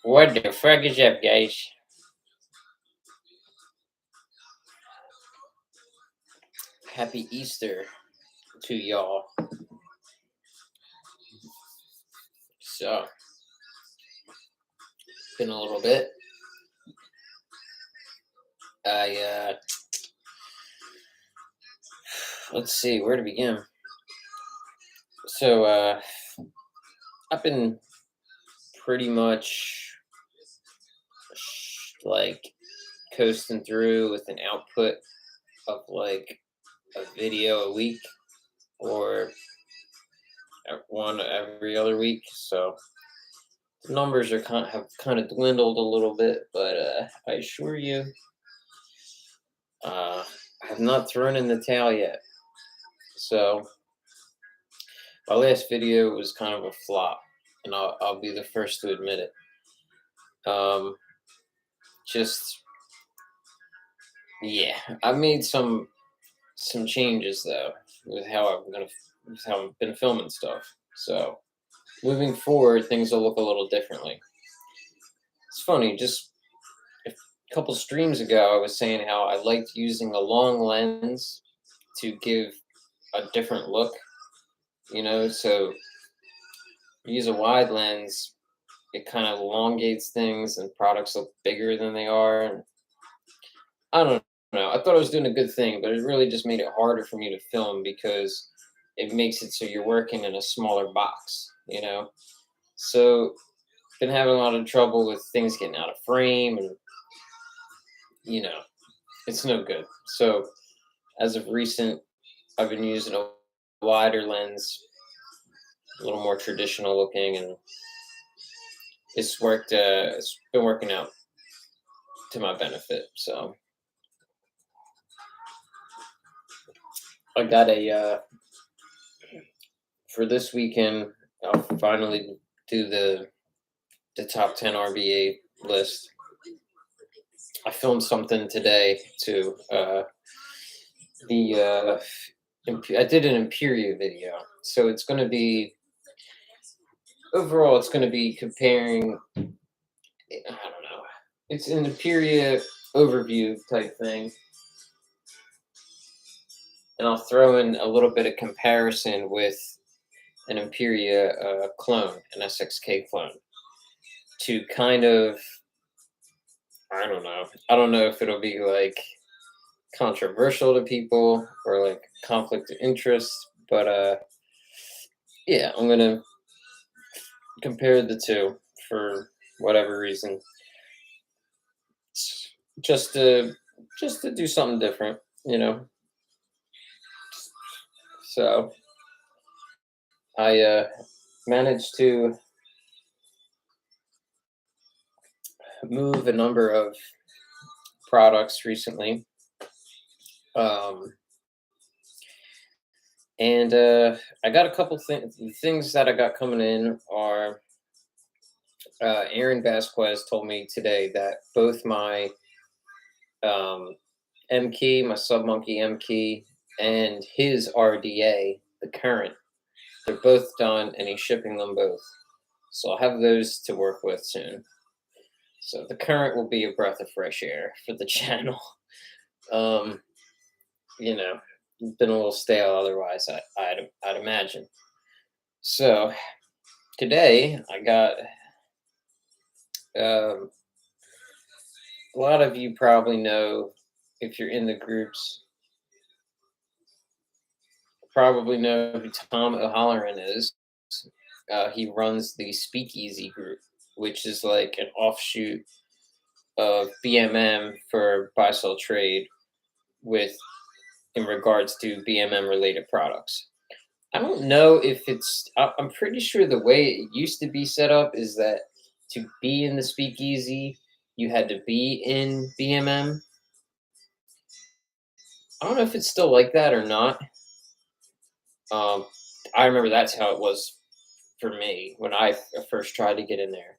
What the fuck is up, guys? Happy Easter to y'all. So, been a little bit. I let's see where to begin. So, I've been pretty much like coasting through with an output of like a video a week or one every other week. So the numbers are have kind of dwindled a little bit, but I assure you, I have not thrown in the towel yet. So my last video was kind of a flop, and I'll be the first to admit it. Just yeah, I made some changes though with with how I've been filming stuff. So moving forward, things will look a little differently. It's funny, just a couple streams ago, I was saying how I liked using a long lens to give a different look. So use a wide lens, it kind of elongates things and products look bigger than they are. And I don't know. I thought I was doing a good thing, but it really just made it harder for me to film because it makes it so you're working in a smaller box. So been having a lot of trouble with things getting out of frame and you know, it's no good. So as of recent, I've been using a wider lens, a little more traditional looking, and it's worked. It's been working out to my benefit. So I got for this weekend. I'll finally do the top 10 RBA list. I filmed something today too. I did an Imperia video, so it's going to be overall. It's going to be comparing. I don't know. It's an Imperia overview type thing, and I'll throw in a little bit of comparison with an Imperia clone, an SXK clone, to kind of. I don't know. I don't know if it'll be like controversial to people or like conflict of interest, but yeah, I'm gonna compare the two for whatever reason, just to do something different. So I managed to move a number of products recently. And I got a couple things that I got coming in are Aaron Vasquez told me today that both my M key, my Sub Monkey M key, and his RDA, the current, they're both done, and he's shipping them both. So I'll have those to work with soon. So the current will be a breath of fresh air for the channel. You know, been a little stale otherwise, I'd imagine. So today I got a lot of you probably know, if you're in the groups, probably know who Tom O'Halloran is. He runs the Speakeasy group, which is like an offshoot of BMM for buy sell trade with in regards to BMM related products. I don't know if I'm pretty sure the way it used to be set up is that to be in the Speakeasy, you had to be in BMM. I don't know if it's still like that or not. I remember that's how it was for me when I first tried to get in there.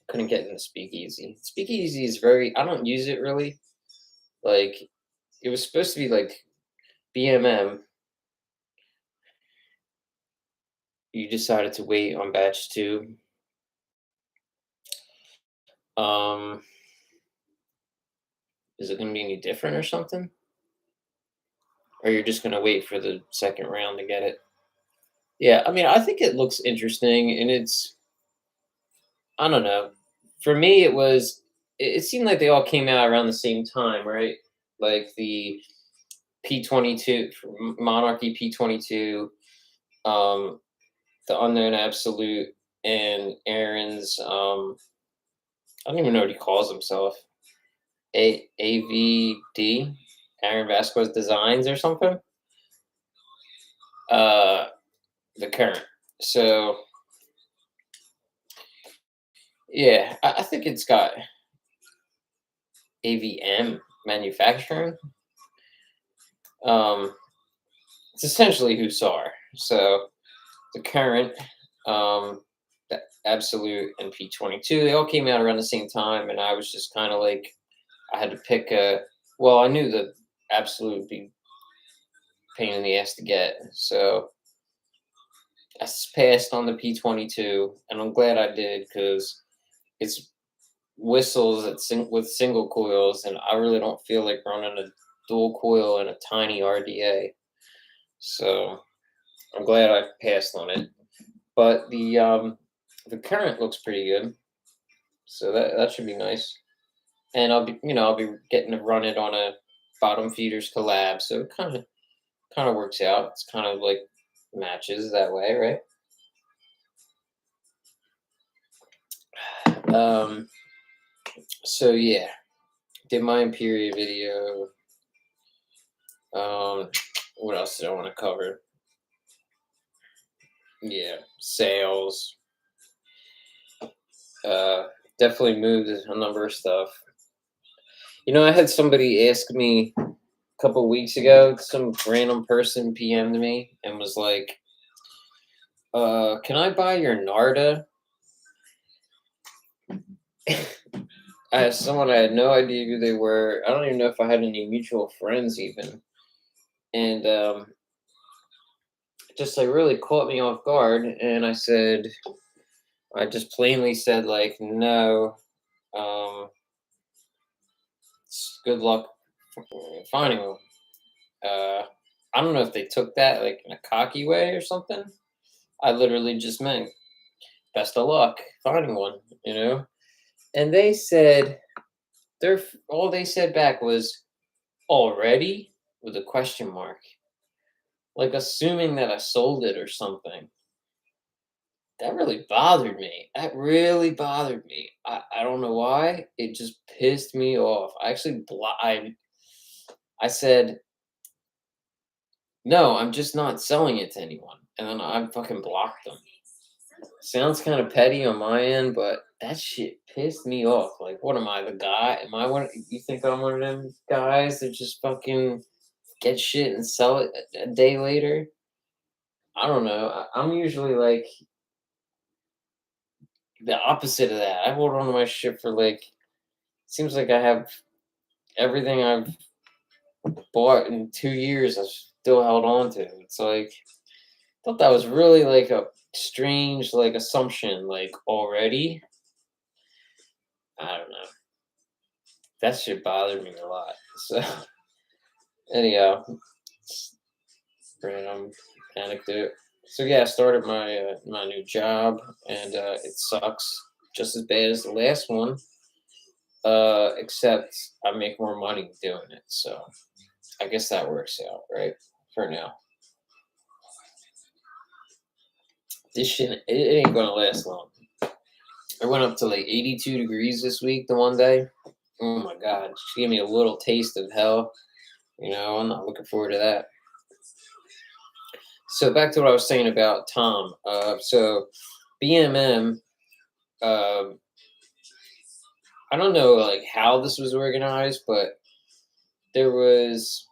Couldn't get in the Speakeasy. Speakeasy is I don't use it really. Like, it was supposed to be like BMM. You decided to wait on batch 2. Um, is it going to be any different or something? Or you're just going to wait for the second round to get it? Yeah, I mean, I think it looks interesting, and I don't know. For me, it seemed like they all came out around the same time, right? Like the P22, Monarchy P22, um, the Unknown Absolute, and Aaron's, I don't even know what he calls himself. AVD, Aaron Vasquez Designs or something. Uh, the current. So yeah, I think it's got AVM manufacturing. Um, it's essentially Hussar. So the current, the Absolute, and P22, they all came out around the same time, and I was just kind of like, I had to pick a. Well, I knew the Absolute would be a pain in the ass to get, so I passed on the P22, and I'm glad I did because it's whistles with single coils, and I really don't feel like running a dual coil and a tiny RDA. So I'm glad I passed on it. But the current looks pretty good, so that should be nice. And I'll be getting to run it on a bottom feeders collab, so it kind of works out. It's kind of like matches that way, right? So yeah, did my Imperia video. What else did I want to cover? Yeah, sales. Uh, Definitely moved a number of stuff. I had somebody ask me a couple weeks ago. Some random person PM'd me and was like, "Can I buy your Narda?" As someone I had no idea who they were. I don't even know if I had any mutual friends even, and just like really caught me off guard. And I just plainly said like, no. Good luck finding one. I don't know if they took that like in a cocky way or something. I literally just meant best of luck finding one. And they said all they said back was already with a question mark, like assuming that I sold it or something. That really bothered me. That really bothered me. I don't know why. It just pissed me off. I actually I said no, I'm just not selling it to anyone. And then I fucking blocked them. Sounds kind of petty on my end, but that shit pissed me off. Like, what am I, the guy? Am I one? You think I'm one of them guys that just fucking get shit and sell it a day later? I don't know. I'm usually like the opposite of that. I hold on to my shit for like, seems like I have everything I've bought in 2 years. I've still held on to. It's like, thought that was really like a strange like assumption like already. I don't know, that shit bothered me a lot. So anyhow, random anecdote. So yeah, I started my new job, and it sucks just as bad as the last one, except I make more money doing it, so I guess that works out, right? For now, this shit it ain't gonna last long. I went up to like 82 degrees this week the one day. Oh my god, she gave me a little taste of hell. I'm not looking forward to that. So back to what I was saying about Tom. So BMM, I don't know like how this was organized, but there was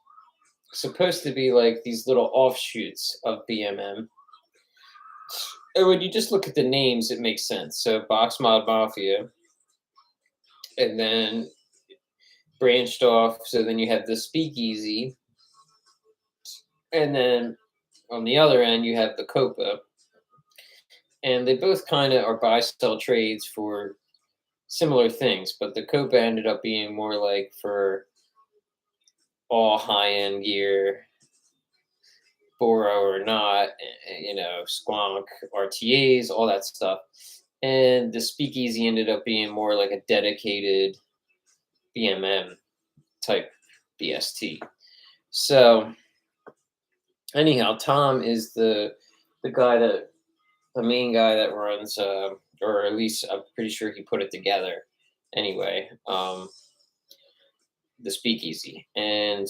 supposed to be like these little offshoots of BMM. And when you just look at the names, it makes sense. So Box Mod Mafia, and then branched off. So then you have the Speakeasy, and then on the other end you have the Copa, and they both kind of are buy sell trades for similar things, but the Copa ended up being more like for all high end gear, Boro or not, Squonk, RTAs, all that stuff. And the Speakeasy ended up being more like a dedicated BMM type BST. So anyhow, Tom is the main guy that runs, or at least I'm pretty sure he put it together. Anyway, the Speakeasy, and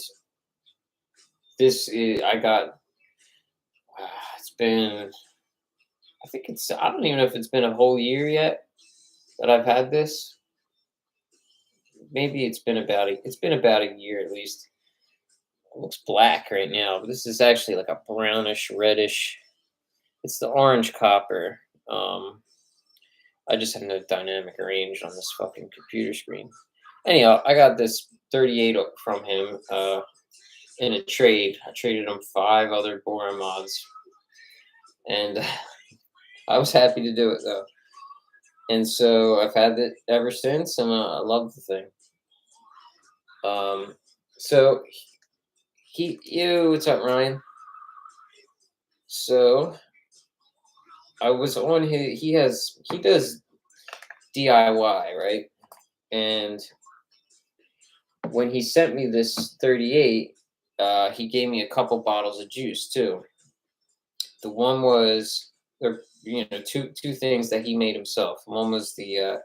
this is I got. It's been. I don't even know if it's been a whole year yet that I've had this. Maybe it's been about a year at least. It looks black right now, but this is actually like a brownish reddish. It's the orange copper. I just have no dynamic range on this fucking computer screen. Anyhow, I got this 38 from him in a trade. I traded him 5 other Boron mods, and I was happy to do it though. And so I've had it ever since, and I love the thing. So what's up, Ryan? So I was on he does DIY, right? And when he sent me this 38, he gave me a couple bottles of juice too. The one was two things that he made himself. One was the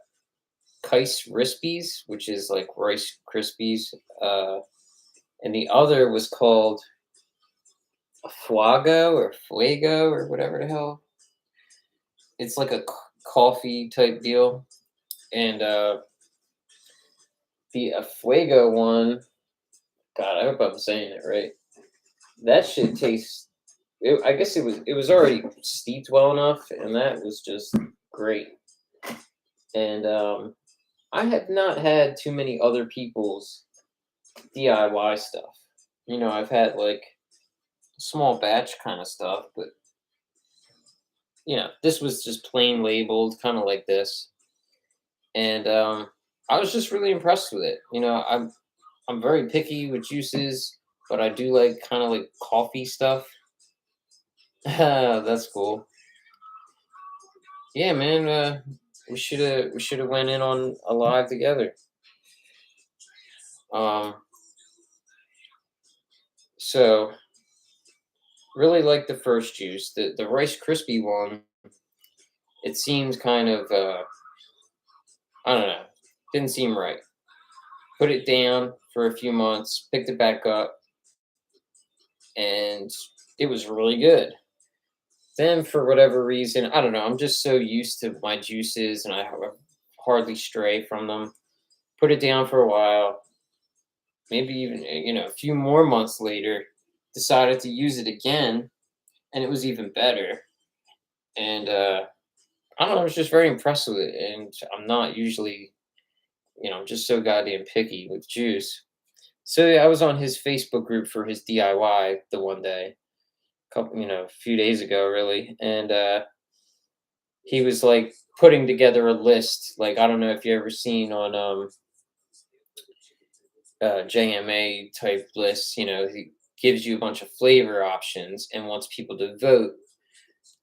Kais Rispies, which is like Rice Krispies, and the other was called Fuego or whatever the hell. It's like a coffee type deal, and the Fuego one. God, I hope I'm saying it right. That shit tastes. I guess it was already steeped well enough, and that was just great. And I have not had too many other people's DIY stuff. I've had like small batch kind of stuff, but this was just plain labeled, kind of like this. And I was just really impressed with it. I'm very picky with juices, but I do like kind of like coffee stuff. That's cool. Yeah, man. We should have went in on a live together. So really like the first juice, the Rice Krispie one. It seems kind of I don't know, didn't seem right. Put it down for a few months, picked it back up, and it was really good. Then for whatever reason, I don't know, I'm just so used to my juices and I hardly stray from them. Put it down for a while, maybe even a few more months later, decided to use it again, and it was even better. And I don't know, I was just very impressed with it. And I'm not usually, just so goddamn picky with juice. So yeah, I was on his Facebook group for his DIY the one day, a few days ago, really, and he was like putting together a list. Like, I don't know if you ever seen on JMA type lists. He gives you a bunch of flavor options and wants people to vote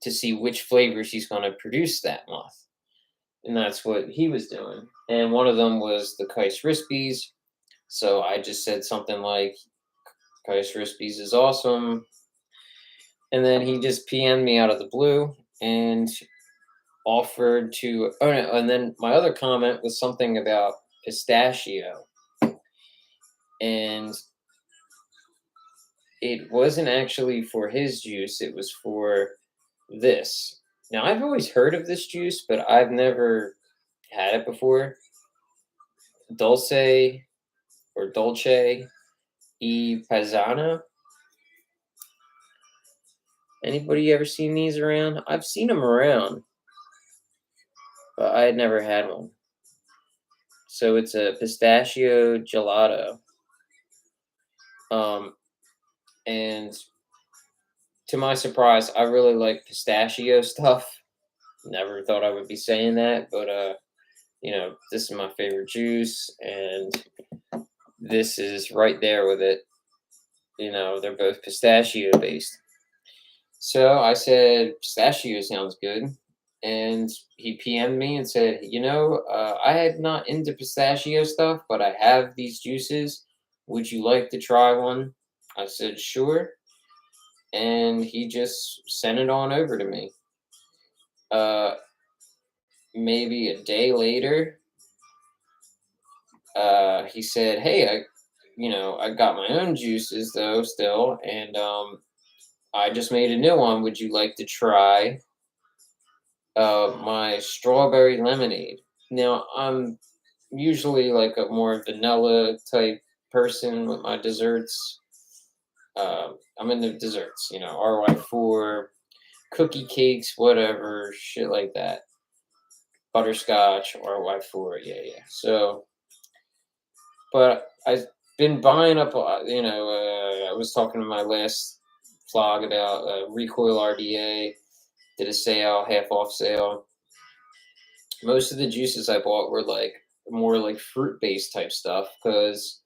to see which flavors he's going to produce that month. And that's what he was doing. And one of them was the Kais Rispies. So I just said something like, Kais Rispies is awesome. And then he just PM'd me out of the blue and offered to, oh no, and then my other comment was something about pistachio. And it wasn't actually for his juice, it was for this. Now, I've always heard of this juice, but I've never had it before. Dolce e Paisano. Anybody ever seen these around? I've seen them around, but I had never had one. So it's a pistachio gelato. And to my surprise, I really like pistachio stuff. Never thought I would be saying that, but this is my favorite juice, and this is right there with it. They're both pistachio based. So I said, pistachio sounds good. And he PM'd me and said, I am not into pistachio stuff, but I have these juices. Would you like to try one? I said, sure. And he just sent it on over to me. Maybe a day later, he said, hey, I got my own juices though still, and I just made a new one. Would you like to try my strawberry lemonade? Now, I'm usually like a more vanilla type person with my desserts. I'm into desserts, RY4, cookie cakes, whatever, shit like that. Butterscotch, RY4, yeah. So, but I've been buying up, I was talking in my last vlog about Recoil RDA, did a sale, half off sale. Most of the juices I bought were like more like fruit based type stuff, because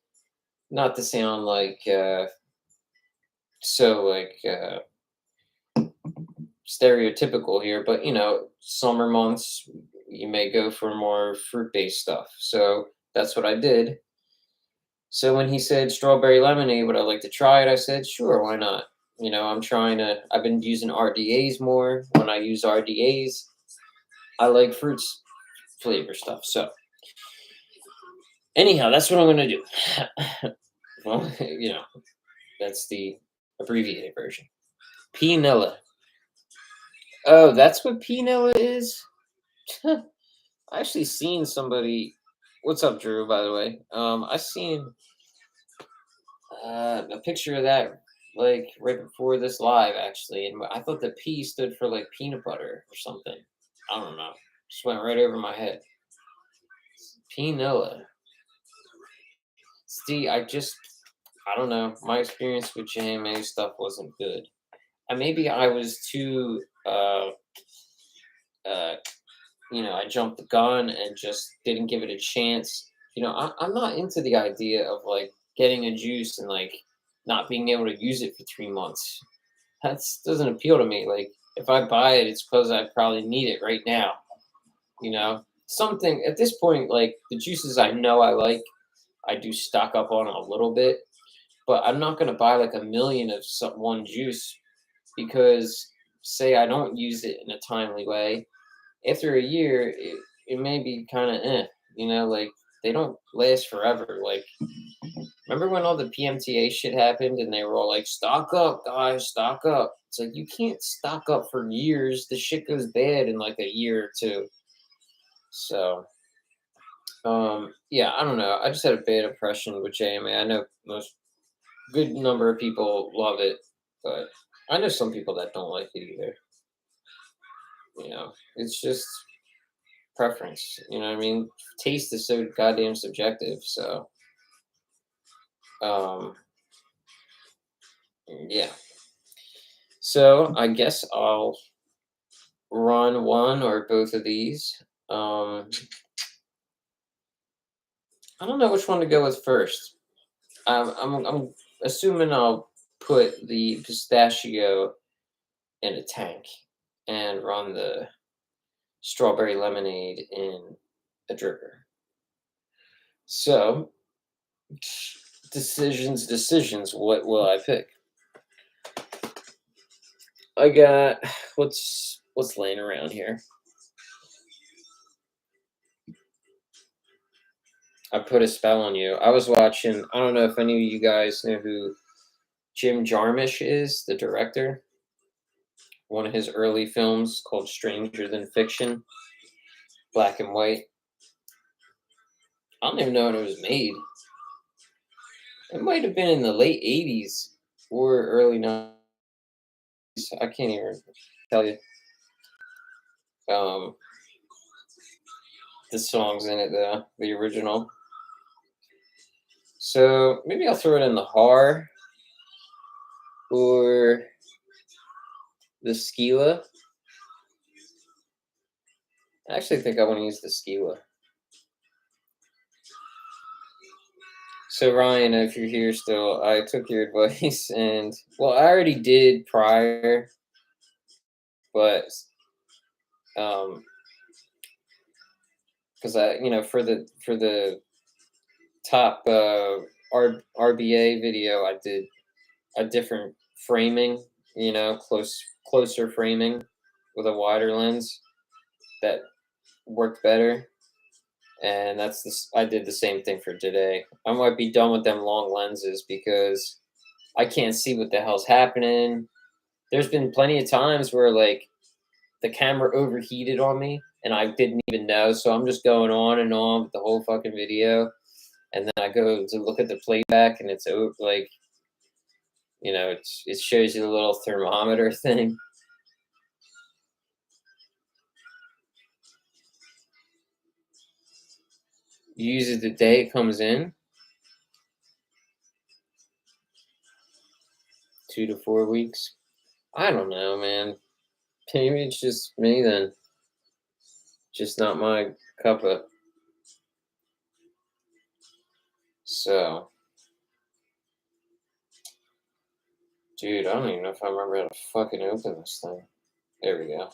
not to sound like so like stereotypical here, but summer months you may go for more fruit based stuff. So that's what I did. So when he said strawberry lemonade, would I like to try it? I said, sure, why not? I've been using RDAs more. When I use RDAs, I like fruits flavor stuff. So anyhow, that's what I'm going to do. Well, that's the abbreviated version. Pinilla. Oh, that's what Pinilla is? I actually seen somebody. What's up, Drew, by the way? I seen a picture of that like right before this live, actually, and I thought the P stood for like peanut butter or something. I don't know. Just went right over my head. Pinilla. See, I don't know. My experience with JMA stuff wasn't good. Maybe I was too I jumped the gun and just didn't give it a chance. I'm not into the idea of like getting a juice and like not being able to use it for 3 months. That doesn't appeal to me. Like if I buy it, it's because I probably need it right now. Something at this point, like the juices I know I like, I do stock up on a little bit, but I'm not going to buy like a million of one juice, because say I don't use it in a timely way, after a year, it may be kind of like they don't last forever. Like, remember when all the PMTA shit happened and they were all like, stock up, guys, stock up. It's like, you can't stock up for years. The shit goes bad in like a year or two. So, yeah, I don't know. I just had a bad impression with JMA. I know good number of people love it, but I know some people that don't like it either. It's just preference. You know what I mean? Taste is so goddamn subjective. So, yeah. So I guess I'll run one or both of these. I don't know which one to go with first. I'm assuming I'll put the pistachio in a tank and run the strawberry lemonade in a dripper. So, decisions. What will I pick? I got what's laying around here. I put a spell on you. I was watching. I don't know if any of you guys know who Jim Jarmusch is, the director. One of his early films called Stranger Than Fiction, black and white. I don't even know when it was made. It might have been in the late 80s or early 90s. I can't even tell you. The songs in it, the original. So maybe I'll throw it in the horror or the Skila. I actually think I want to use the Skila. So Ryan, if you're here still, I took your advice, and well, I already did prior, but um, because for the top RBA video, I did a different framing, closer framing with a wider lens that worked better. And I did the same thing for today. I might be done with them long lenses because I can't see what the hell's happening. There's been plenty of times where like the camera overheated on me and I didn't even know. So I'm just going on and on with the whole fucking video. And then I go to look at the playback and it's like, it shows you the little thermometer thing. You use it the day it comes in. 2 to 4 weeks. I don't know, man. Maybe it's just me then. Just not my cup of. So, dude, I don't even know if I remember how to fucking open this thing. There we go.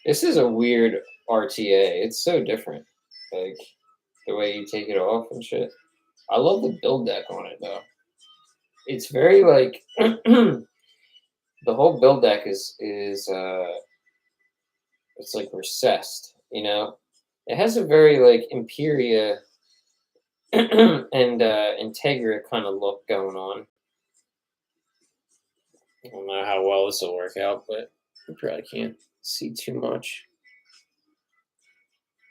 This is a weird RTA. It's so different. Like, the way you take it off and shit. I love the build deck on it, though. It's very, like, the whole build deck is it's like recessed, It has a very, like, Imperia and Integra kind of look going on. I don't know how well this will work out, but you probably can't see too much.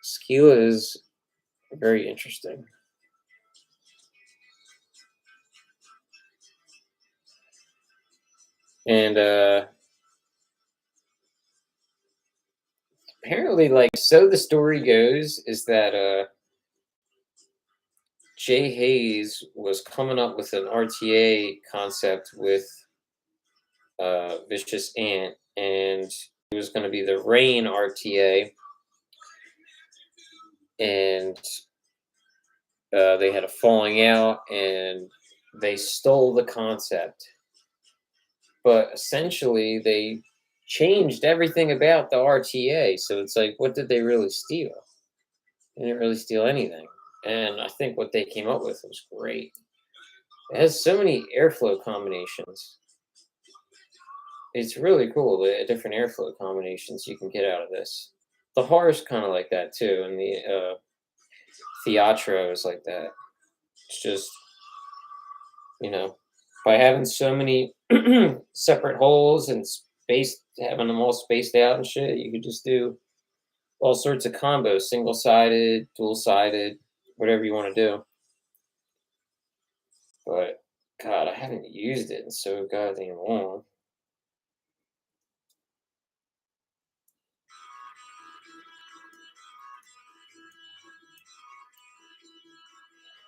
Skila is very interesting. And apparently, like, so the story goes is that Jay Hayes was coming up with an RTA concept with Vicious Ant, and it was going to be the Rain RTA, and they had a falling out, and they stole the concept. But essentially, they changed everything about the RTA. So it's like, what did they really steal? They didn't really steal anything. And I think what they came up with was great. It has so many airflow combinations. It's really cool, the different airflow combinations you can get out of this. The horror's kind of like that too, and the Theatro is like that. It's just, by having so many separate holes and having them all spaced out and shit, you could just do all sorts of combos, single-sided, dual-sided, whatever you want to do. But, God, I haven't used it in so goddamn long.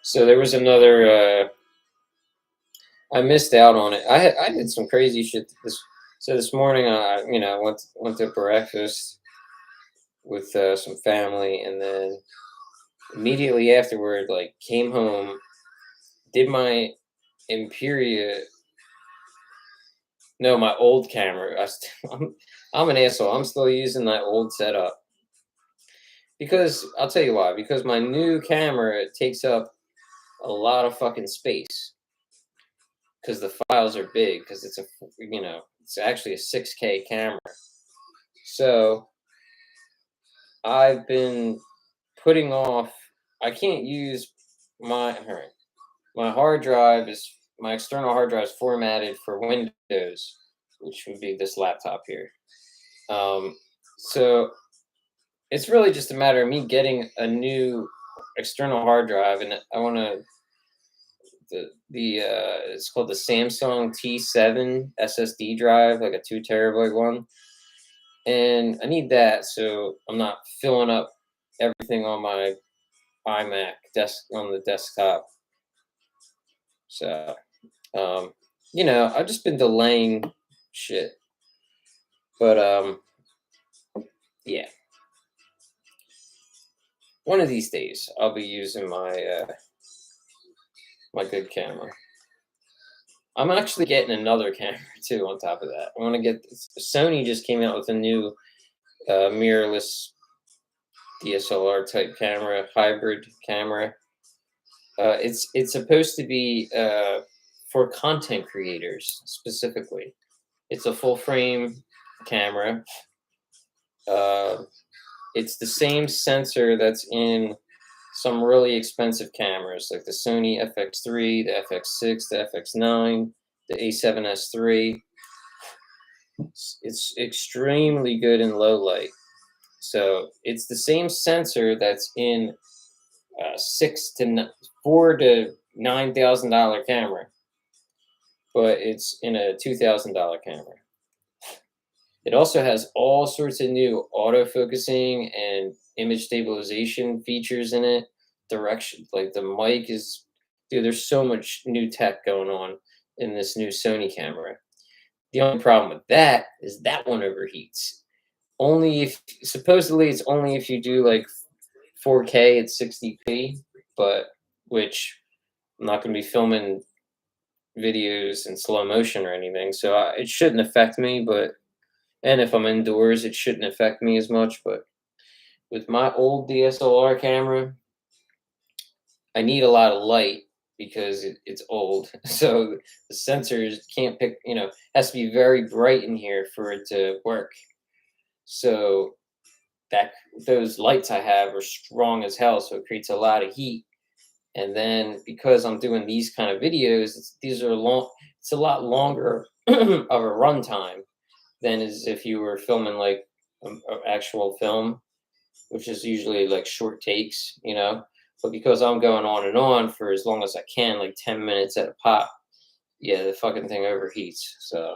So there was another, I missed out on it. I did some crazy shit this morning I went to breakfast with some family, and then immediately afterward, like, came home, did my Imperia. No, my old camera. I'm an asshole. I'm still using that old setup because I'll tell you why. Because my new camera takes up a lot of fucking space because the files are big. Because it's actually a 6K camera. So I've been putting off. I can't use my hard drive is my external hard drive is formatted for Windows, which would be this laptop here. So it's really just a matter of me getting a new external hard drive, and I want to it's called the Samsung T7 SSD drive, like a 2 terabyte one, and I need that so I'm not filling up everything on my iMac on the desktop. So I've just been delaying shit, but yeah. One of these days, I'll be using my my good camera. I'm actually getting another camera too on top of that. I want to get Sony just came out with a new mirrorless DSLR type camera, hybrid camera. It's supposed to be for content creators specifically. It's a full frame camera. It's the same sensor that's in some really expensive cameras like the Sony FX3, the FX6, the FX9, the A7S III. It's extremely good in low light. So it's the same sensor that's in $4,000 to $9,000 camera, but it's in a $2,000 camera. It also has all sorts of new autofocusing and image stabilization features in it. Direction, like the mic is, dude, there's so much new tech going on in this new Sony camera. The only problem with that is that one overheats. Only if, supposedly it's only if you do like 4K at 60p, but which I'm not going to be filming videos in slow motion or anything, so it shouldn't affect me. But and if I'm indoors, it shouldn't affect me as much. But with my old DSLR camera, I need a lot of light because it's old. So the sensors can't pick, has to be very bright in here for it to work. So that those lights I have are strong as hell, so it creates a lot of heat. And then because I'm doing these kind of videos, these are long. It's a lot longer of a runtime than as if you were filming like an actual film, which is usually like short takes, But because I'm going on and on for as long as I can, like 10 minutes at a pop, yeah, the fucking thing overheats. So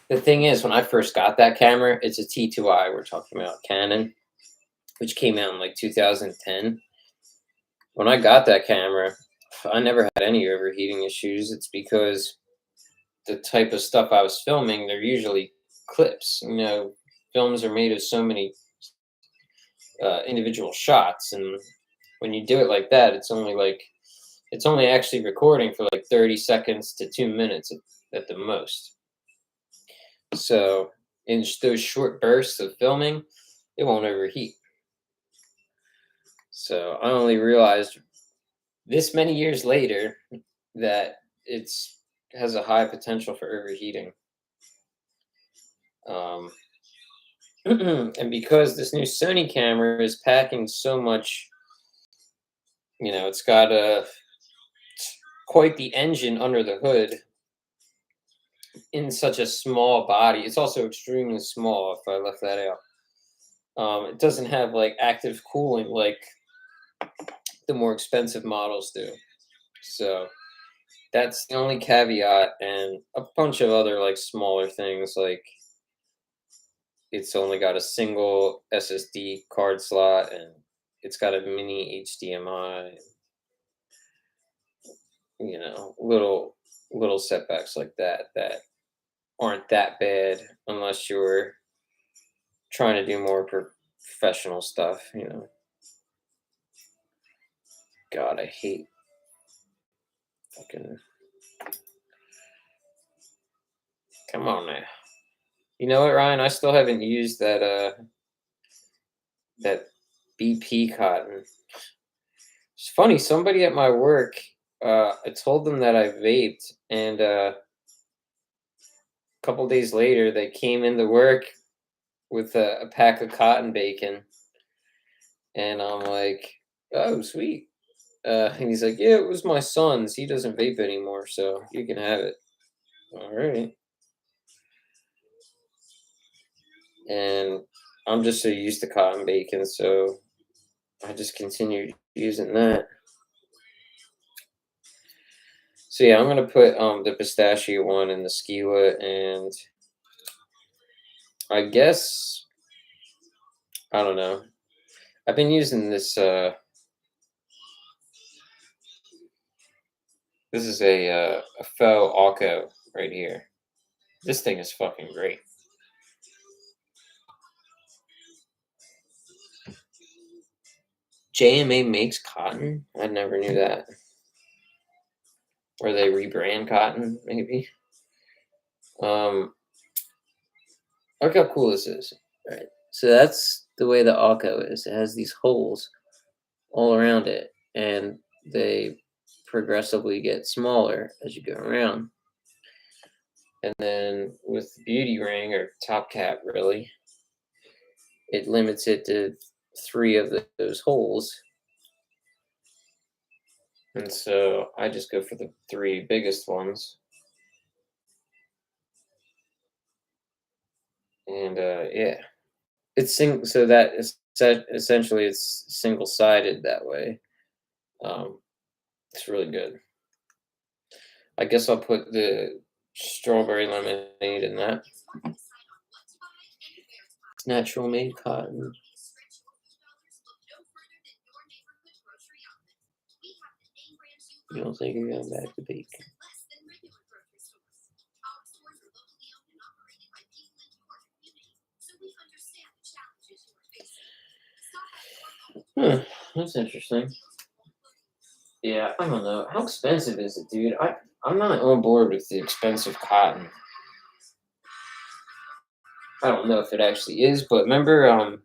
the thing is, when I first got that camera, it's a T2i. We're talking about Canon, which came out in like 2010. When I got that camera, I never had any overheating issues. It's because the type of stuff I was filming, they're usually clips. Films are made of so many individual shots, and when you do it like that, it's only actually recording for like 30 seconds to 2 minutes at the most. So in those short bursts of filming, it won't overheat. So I only realized this many years later that it has a high potential for overheating. And because this new Sony camera is packing so much, it's got quite the engine under the hood in such a small body. It's also extremely small, if I left that out. It doesn't have like active cooling like the more expensive models do. So that's the only caveat, and a bunch of other like smaller things, like it's only got a single SSD card slot and it's got a mini HDMI. Little setbacks like that aren't that bad unless you're trying to do more professional stuff. God, I hate fucking. Come on now. You know what, Ryan? I still haven't used that BP cotton. It's funny. Somebody at my work, I told them that I vaped, and a couple days later, they came into work with a pack of cotton bacon, and I'm like, "Oh, sweet." And he's like, "Yeah, it was my son's. He doesn't vape anymore, so you can have it." All right. And I'm just so used to cotton bacon, so I just continued using that. So yeah, I'm gonna put the pistachio one in the skillet, and I guess I don't know. I've been using this. This is a faux Alco right here. This thing is fucking great. JMA makes cotton? I never knew that. Or they rebrand cotton, maybe. Look how cool this is. All right. So that's the way the Akko is. It has these holes all around it, and they progressively get smaller as you go around. And then with the beauty ring, or top cap really, it limits it to 3 of those holes. And so I just go for the 3 biggest ones. And yeah, it's so that is essentially it's single-sided that way. It's really good. I guess I'll put the strawberry lemonade in that. It's natural made cotton. You don't think you're going back to bacon? That's interesting. Yeah, I don't know. How expensive is it, dude? I'm not on board with the expensive cotton. I don't know if it actually is, but remember,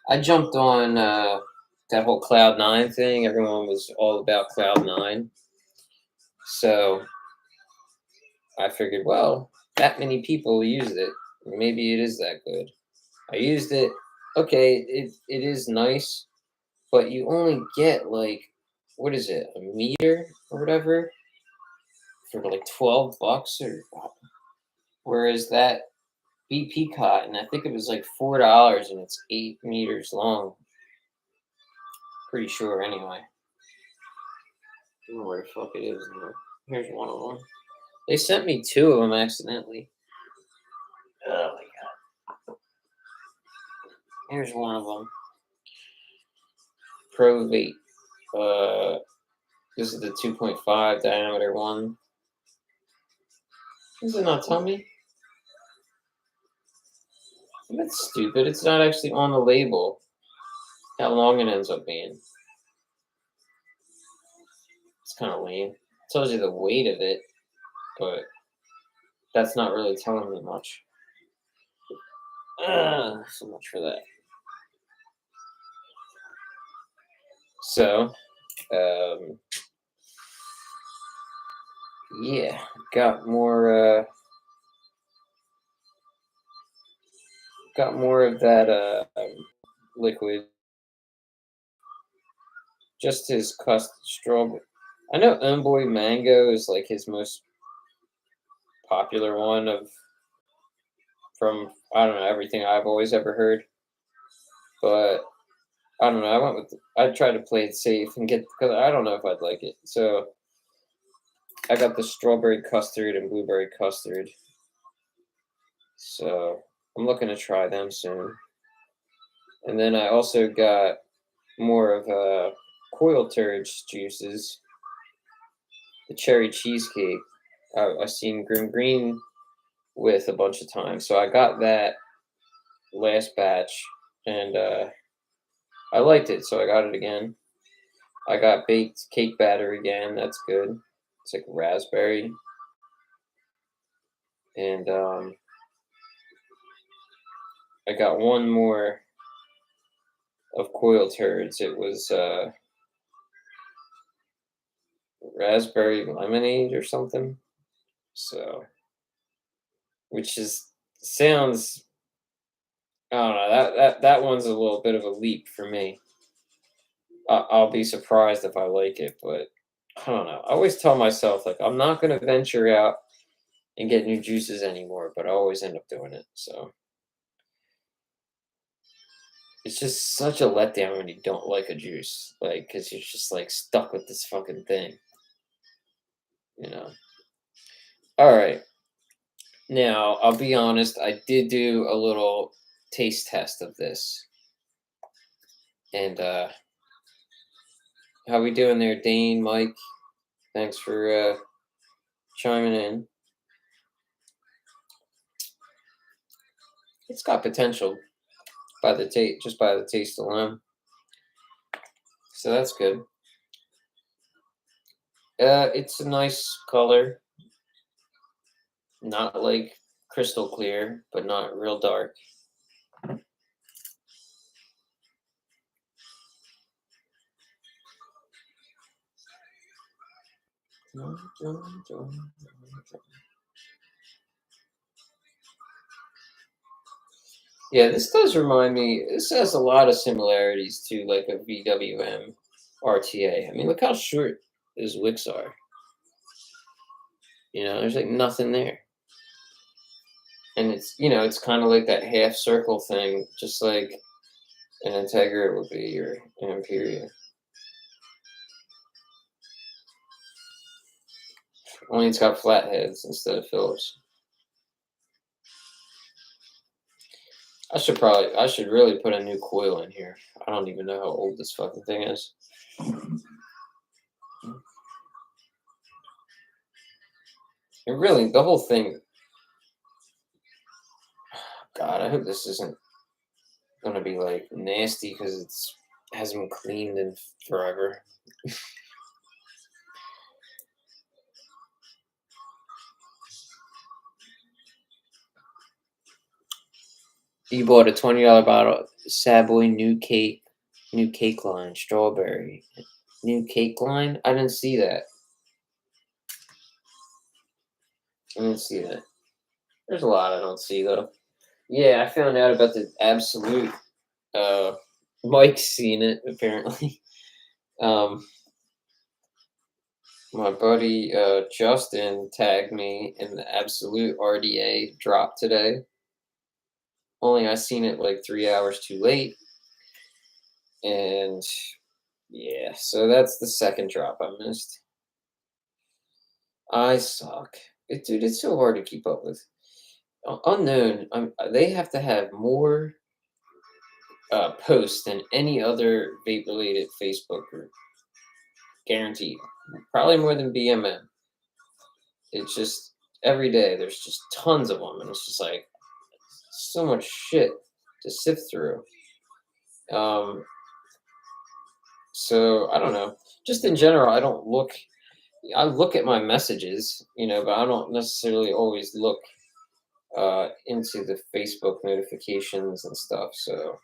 I jumped on that whole Cloud9 thing. Everyone was all about Cloud9. So I figured, well, that many people used it. Maybe it is that good. I used it. Okay, it is nice, but you only get like, what is it, a meter or whatever for like $12 or whereas that BP cotton, I think it was like $4 and it's 8 meters long. Pretty sure anyway. I don't know where the fuck it is now. Here's one of them. They sent me 2 of them accidentally. Oh my god. Here's one of them. Provate. This is the 2.5 diameter one. Does it not tell me? That's stupid. It's not actually on the label how long it ends up being. It's kind of lame. It tells you the weight of it, but that's not really telling me much. So much for that. So, yeah, got more of that liquid. Just his custard strawberry. I know Boy Mango is like his most popular one from I don't know everything I've always ever heard, but I don't know. I tried to play it safe and get because I don't know if I'd like it. So I got the strawberry custard and blueberry custard. So I'm looking to try them soon. And then I also got more of Coil Turds juices. The cherry cheesecake. I've seen Grim Green with a bunch of times. So I got that last batch and I liked it, so I got it again. I got baked cake batter again. That's good. It's like raspberry. And I got one more of Coil Turds. It was raspberry lemonade or something. So, which sounds. I don't know. That one's a little bit of a leap for me. I'll be surprised if I like it, but I don't know. I always tell myself like I'm not going to venture out and get new juices anymore, but I always end up doing it. So it's just such a letdown when you don't like a juice, like because you're just like stuck with this fucking thing, you know. All right, now I'll be honest. I did do a little taste test of this, and how we doing there, Dane, Mike? Thanks for chiming in. It's got potential by the just by the taste alone. So that's good. It's a nice color, not like crystal clear, but not real dark. Yeah, this does remind me. This has a lot of similarities to like a VWM RTA. I mean, look how short his wicks are. There's like nothing there, and it's kind of like that half circle thing, just like an Integra would be or an Imperia. Only it's got flat heads instead of Phillips. I should really put a new coil in here. I don't even know how old this fucking thing is. And really, the whole thing. God, I hope this isn't gonna be like nasty because it's hasn't been cleaned in forever. You bought a $20 bottle Savoy new cake line, strawberry. New cake line? I didn't see that. I didn't see that. There's a lot I don't see though. Yeah, I found out about the Absolut. Mike's seen it apparently. Um, my buddy Justin tagged me in the Absolut RDA drop today. Only I seen it like 3 hours too late, and yeah, so that's the second drop I missed. I suck. Dude, it's so hard to keep up with. Unknown, they have to have more posts than any other vape related Facebook group. Guaranteed. Probably more than BMM. It's just every day there's just tons of them, and it's just like so much shit to sift through. Um, so I don't know. Just in general, I don't look. I look at my messages, but I don't necessarily always look into the Facebook notifications and stuff. So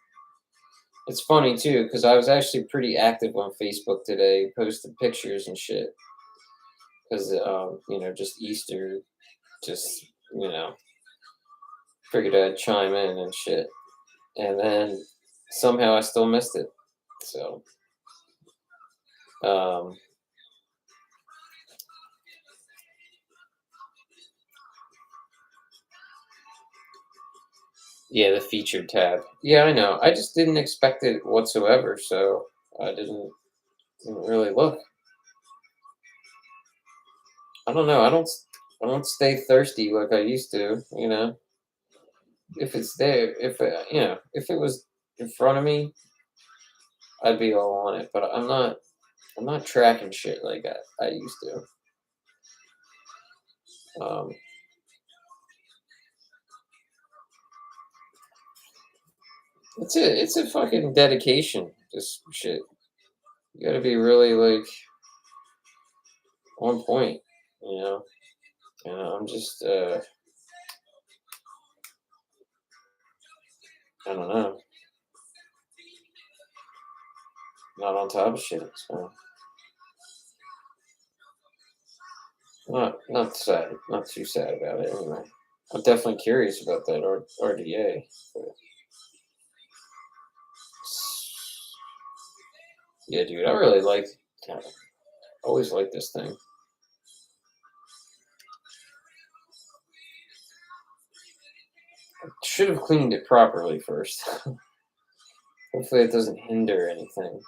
it's funny too, because I was actually pretty active on Facebook today, posted pictures and shit. Because just Easter, just you know, figured I'd chime in and shit, and then somehow I still missed it. So, um, yeah, the featured tab. Yeah, I know. I just didn't expect it whatsoever, so I didn't really look. I don't know. I don't stay thirsty like I used to. If it's there, if it was in front of me, I'd be all on it. But I'm not. I'm not tracking shit like I used to. Um, it's a fucking dedication. This shit. You got to be really like on point. You know. I'm just. I don't know. Not on top of shit. So not sad. Not too sad about it anyway. I'm definitely curious about that RDA. But yeah, dude, I really like. Always like this thing. Should have cleaned it properly first. Hopefully, it doesn't hinder anything.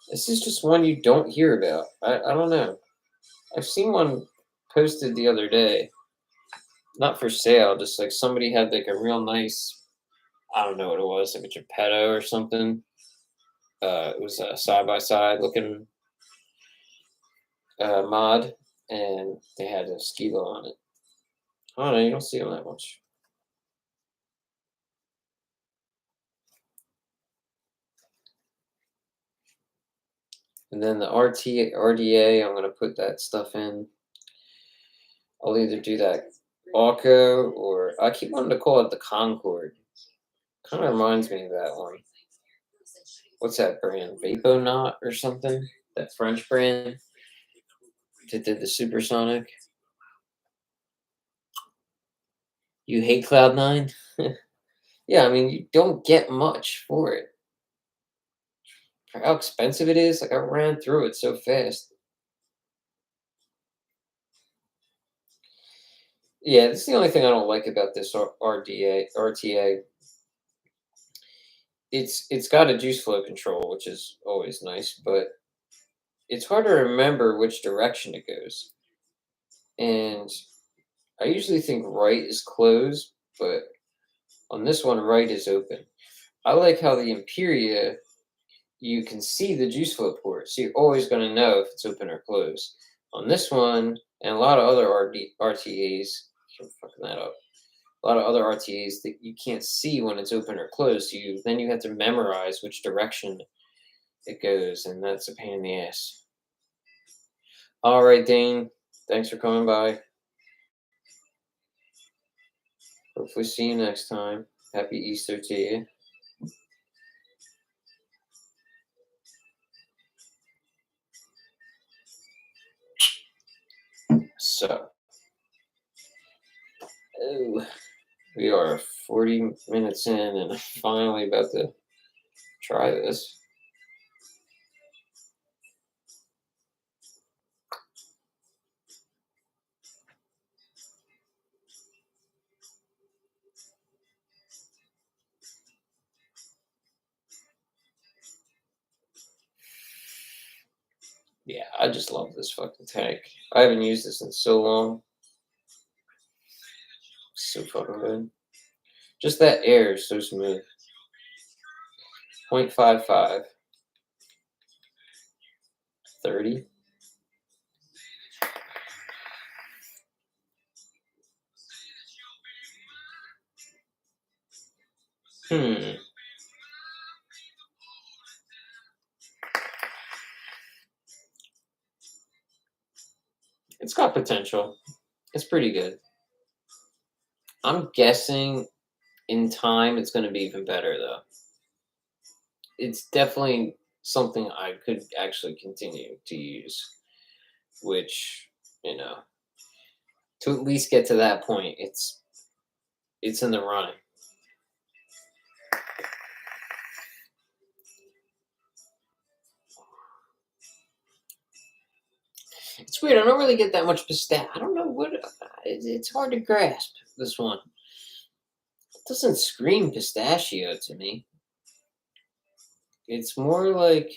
This is just one you don't hear about. I don't know. I've seen one posted the other day. Not for sale, just like somebody had like a real nice, I don't know what it was, like a Geppetto or something. It was a side by side looking mod, and they had a skilo on it. I don't know, you don't see them that much. And then the RDA, I'm gonna put that stuff in. I'll either do that ARCO or I keep wanting to call it the Concord. Kind of reminds me of that one. What's that brand? Vaponaut or something? That French brand that did the supersonic. You hate Cloud9? Yeah, I mean you don't get much for it. For how expensive it is, like I ran through it so fast. Yeah, this is the only thing I don't like about this RTA. It's got a juice flow control, which is always nice, but it's hard to remember which direction it goes. And I usually think right is closed, but on this one, right is open. I like how the Imperia, you can see the juice flow port, so you're always going to know if it's open or closed. On this one, and a lot of other RTAs, I'm fucking that up. A lot of other RTAs that you can't see when it's open or closed. So then you have to memorize which direction it goes, and that's a pain in the ass. All right, Dane. Thanks for coming by. Hopefully, see you next time. Happy Easter to you. So, oh, we are 40 minutes in, and I'm finally about to try this. Yeah, I just love this fucking tank. I haven't used this in so long. So fucking good. Just that air is so smooth. 0.55. 30. Hmm. It's got potential. It's pretty good. I'm guessing in time it's going to be even better, though. It's definitely something I could actually continue to use, which, you know, to at least get to that point, it's in the running. It's weird. I don't really get that much pistachio. I don't know what. It's hard to grasp this one. It doesn't scream pistachio to me. It's more like.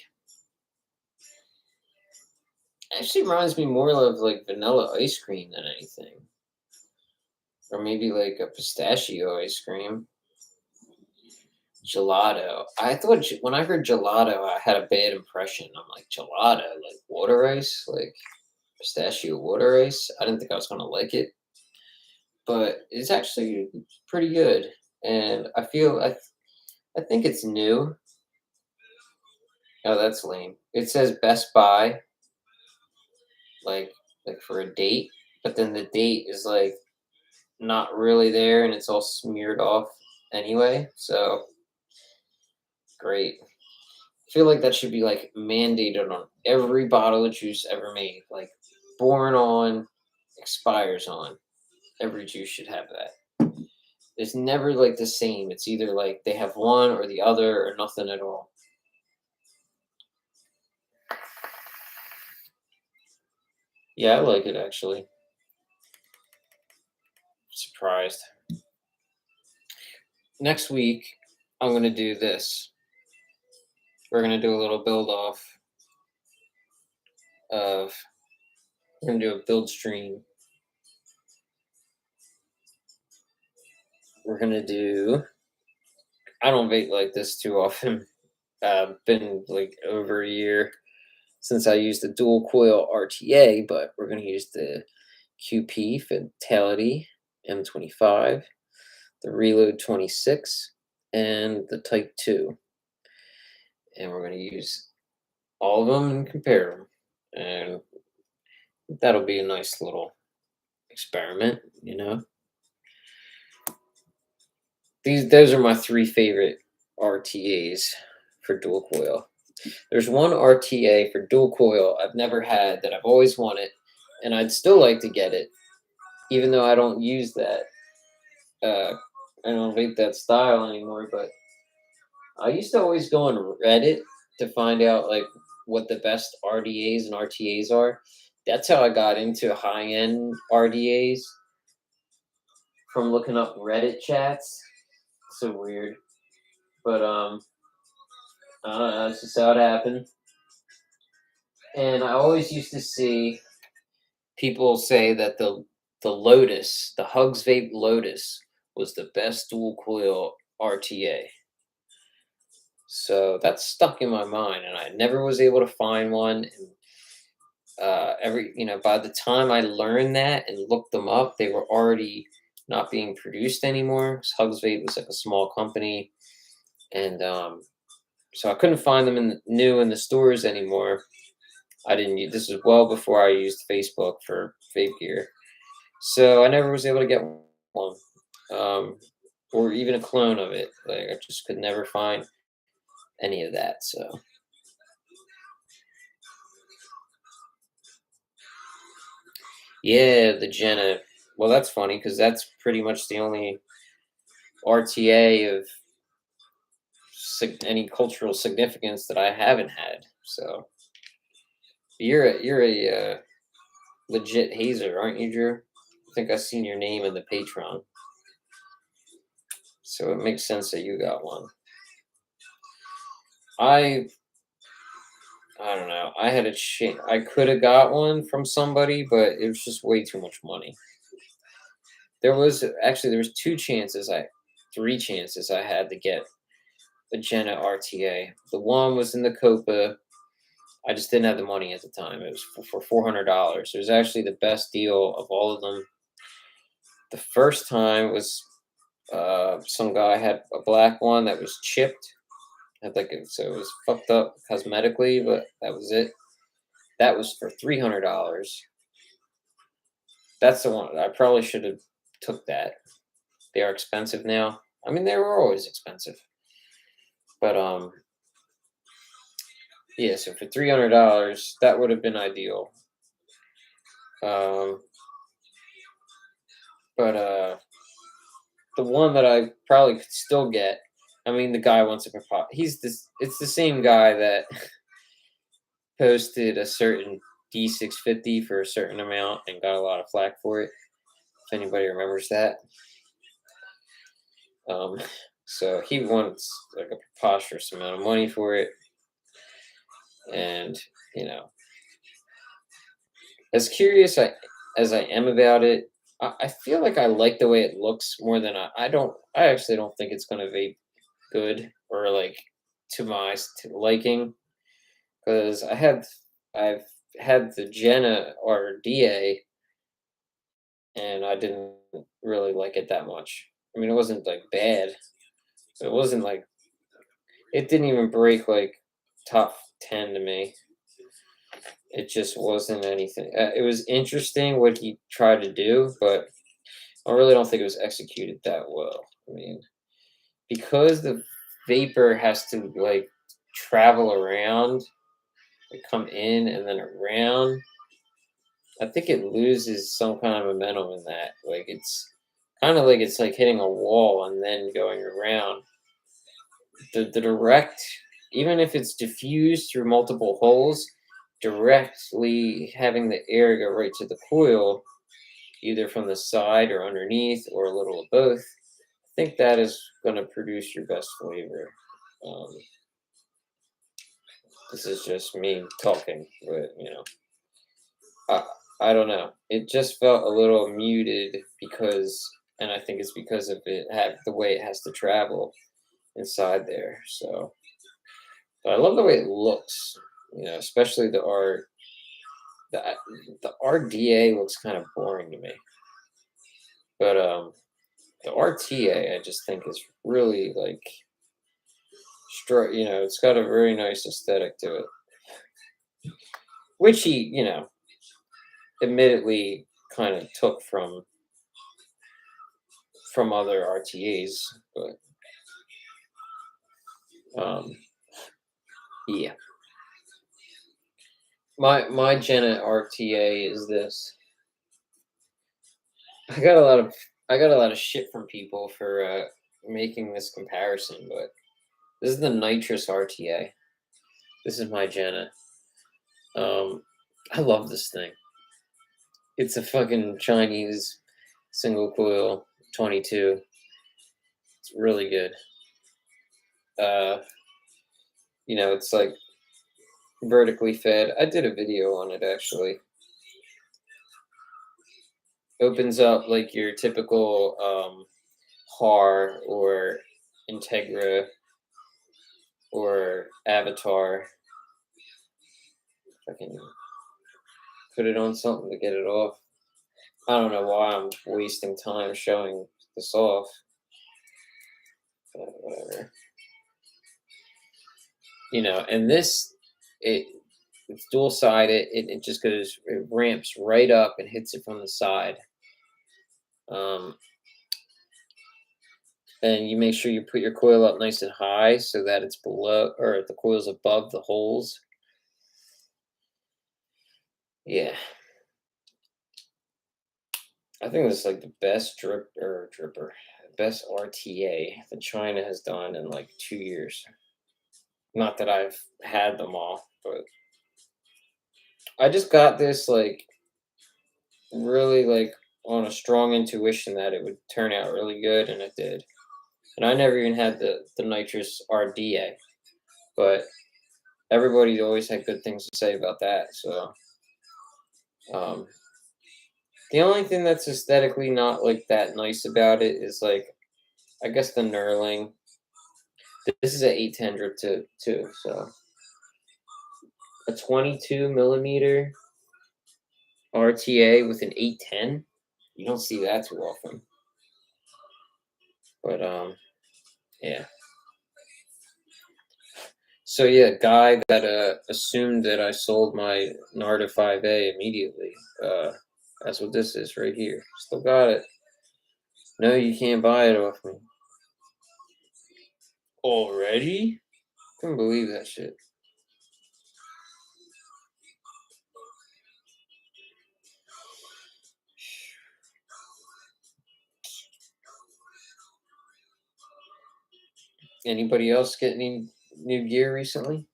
Actually, reminds me more of like vanilla ice cream than anything, or maybe like a pistachio ice cream. Gelato. I thought when I heard gelato, I had a bad impression. I'm like gelato, like water ice, like pistachio water ice. I didn't think I was gonna like it, but it's actually pretty good. And I think it's new. Oh, that's lame. It says Best Buy, like for a date, but then the date is like not really there, and it's all smeared off anyway. So great. I feel like that should be like mandated on every bottle of juice ever made. Like born on, expires on. Every juice should have that. It's never like the same. It's either like they have one or the other or nothing at all. Yeah, I like it actually. Surprised. Next week, I'm going to do this. We're going to do a little build off of, we're going to do a build stream. We're going to do, I don't vape like this too often. Been like over a year since I used the dual coil RTA, but we're going to use the QP Fatality M25, the Reload 26, and the Type 2. And we're going to use all of them and compare them, and that'll be a nice little experiment, you know. Those are my three favorite RTAs for dual coil. There's one RTA for dual coil I've never had that I've always wanted, and I'd still like to get it, even though I don't use that. I don't vape that style anymore, but I used to always go on Reddit to find out like what the best RDAs and RTAs are. That's how I got into high-end RDAs from looking up Reddit chats. So weird, but I don't know. That's just how it happened. And I always used to see people say that the Lotus, the Hugs Vape Lotus, was the best dual coil RTA. So that's stuck in my mind, and I never was able to find one. And by the time I learned that and looked them up, they were already not being produced anymore. 'Cause Hugs Vape was like a small company, and so I couldn't find them new in the stores anymore. I didn't use this was well before I used Facebook for vape gear, so I never was able to get one, or even a clone of it. Like I just could never find any of that. So yeah, the Jenna. Well, that's funny because that's pretty much the only RTA of any cultural significance that I haven't had. So you're a legit hazer, aren't you, Drew? I think I've seen your name in the Patreon, so it makes sense that you got one. I I don't know. I had a I could have got one from somebody, but it was just way too much money. There was three chances I had to get a Jenna RTA. The one was in the Copa. I just didn't have the money at the time. It was for $400. It was actually the best deal of all of them. The first time was some guy had a black one that was chipped. So it was fucked up cosmetically, but that was it. That was for $300. That's the one. I probably should have took that. They are expensive now. I mean, they were always expensive, but yeah. So for $300, that would have been ideal. Um, but the one that I probably could still get. I mean, the guy wants a pop. It's the same guy that posted a certain D650 for a certain amount and got a lot of flack for it. If anybody remembers that. So he wants like a preposterous amount of money for it, and you know, as curious as I am about it, I feel like I like the way it looks more than I don't. I actually don't think it's going to vape good or like to my liking, because I've had the Jenna or DA and I didn't really like it that much. I mean, it wasn't like bad. It wasn't like it didn't even break like top 10 to me. It just wasn't anything. It was interesting what he tried to do, but I really don't think it was executed that well. I mean, because the vapor has to like travel around, like come in and then around. I think it loses some kind of momentum in that. Like it's like hitting a wall and then going around. The direct, even if it's diffused through multiple holes, directly having the air go right to the coil, either from the side or underneath or a little of both, I think that is going to produce your best flavor. Um, this is just me talking, but I, I don't know. It just felt a little muted and I think it's because of the way it has to travel inside there. So, but I love the way it looks. Especially the the RDA looks kind of boring to me, but the RTA I just think is really like it's got a very nice aesthetic to it. which he, admittedly kind of took from other RTAs, but yeah. My Jenna RTA is this. I got a lot of shit from people for making this comparison, but this is the nitrous RTA. This is my Jenna. I love this thing. It's a fucking Chinese single coil 22. It's really good. It's like vertically fed. I did a video on it actually. Opens up like your typical HAR or Integra or Avatar. If I can put it on something to get it off. I don't know why I'm wasting time showing this off. But whatever. And this, it's dual sided. It just goes, it ramps right up and hits it from the side. And you make sure you put your coil up nice and high so that it's below, or the coil's above the holes. Yeah. I think this is like the best best RTA that China has done in like 2 years. Not that I've had them all, but I just got this like really like on a strong intuition that it would turn out really good, and it did. And I never even had the nitrous RDA, but everybody always had good things to say about that. So the only thing that's aesthetically not like that nice about it is like, I guess the knurling. This is an 810 drip too, so a 22 millimeter RTA with an 810. You don't see that too often. But yeah. So yeah, guy that assumed that I sold my Narda 5A immediately. That's what this is right here. Still got it. No, you can't buy it off me. Already? Couldn't believe that shit. Anybody else get any new gear recently?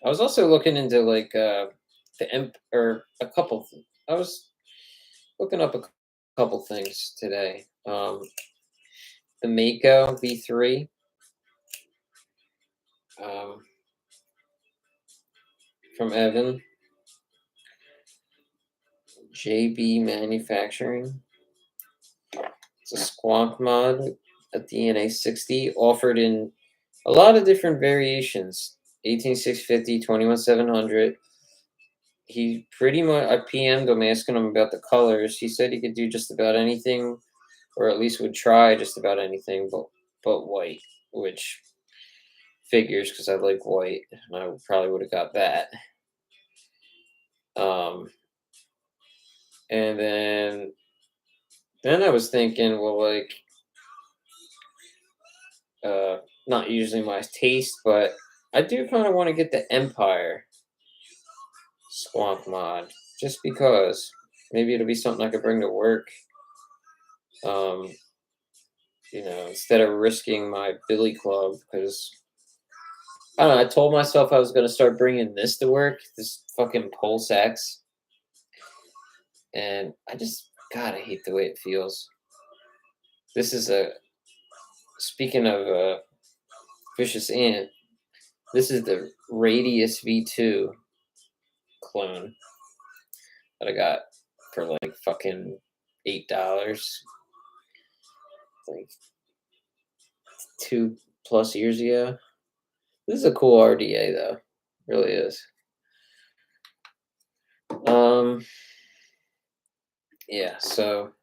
I was also looking into like the a couple. I was looking up a couple things today. The Mako V3. From Evan. JB Manufacturing. It's a squonk mod, a DNA 60, offered in a lot of different variations. 18650, 21700. He pretty much, I PM'd him asking him about the colors. He said he could do just about anything, or at least would try just about anything, but white, which figures because I like white, and I probably would have got that. And then I was thinking, well, like, not usually my taste, but I do kind of want to get the Empire Squonk mod, just because maybe it'll be something I could bring to work. Instead of risking my Billy Club, because I don't know. I told myself I was going to start bringing this to work, this fucking Pulse X, and I just, God, I hate the way it feels. This is speaking of Vicious Ant, this is the Radius V2 clone that I got for like fucking $8, like 2+ years ago. This is a cool RDA though, really is. Yeah, so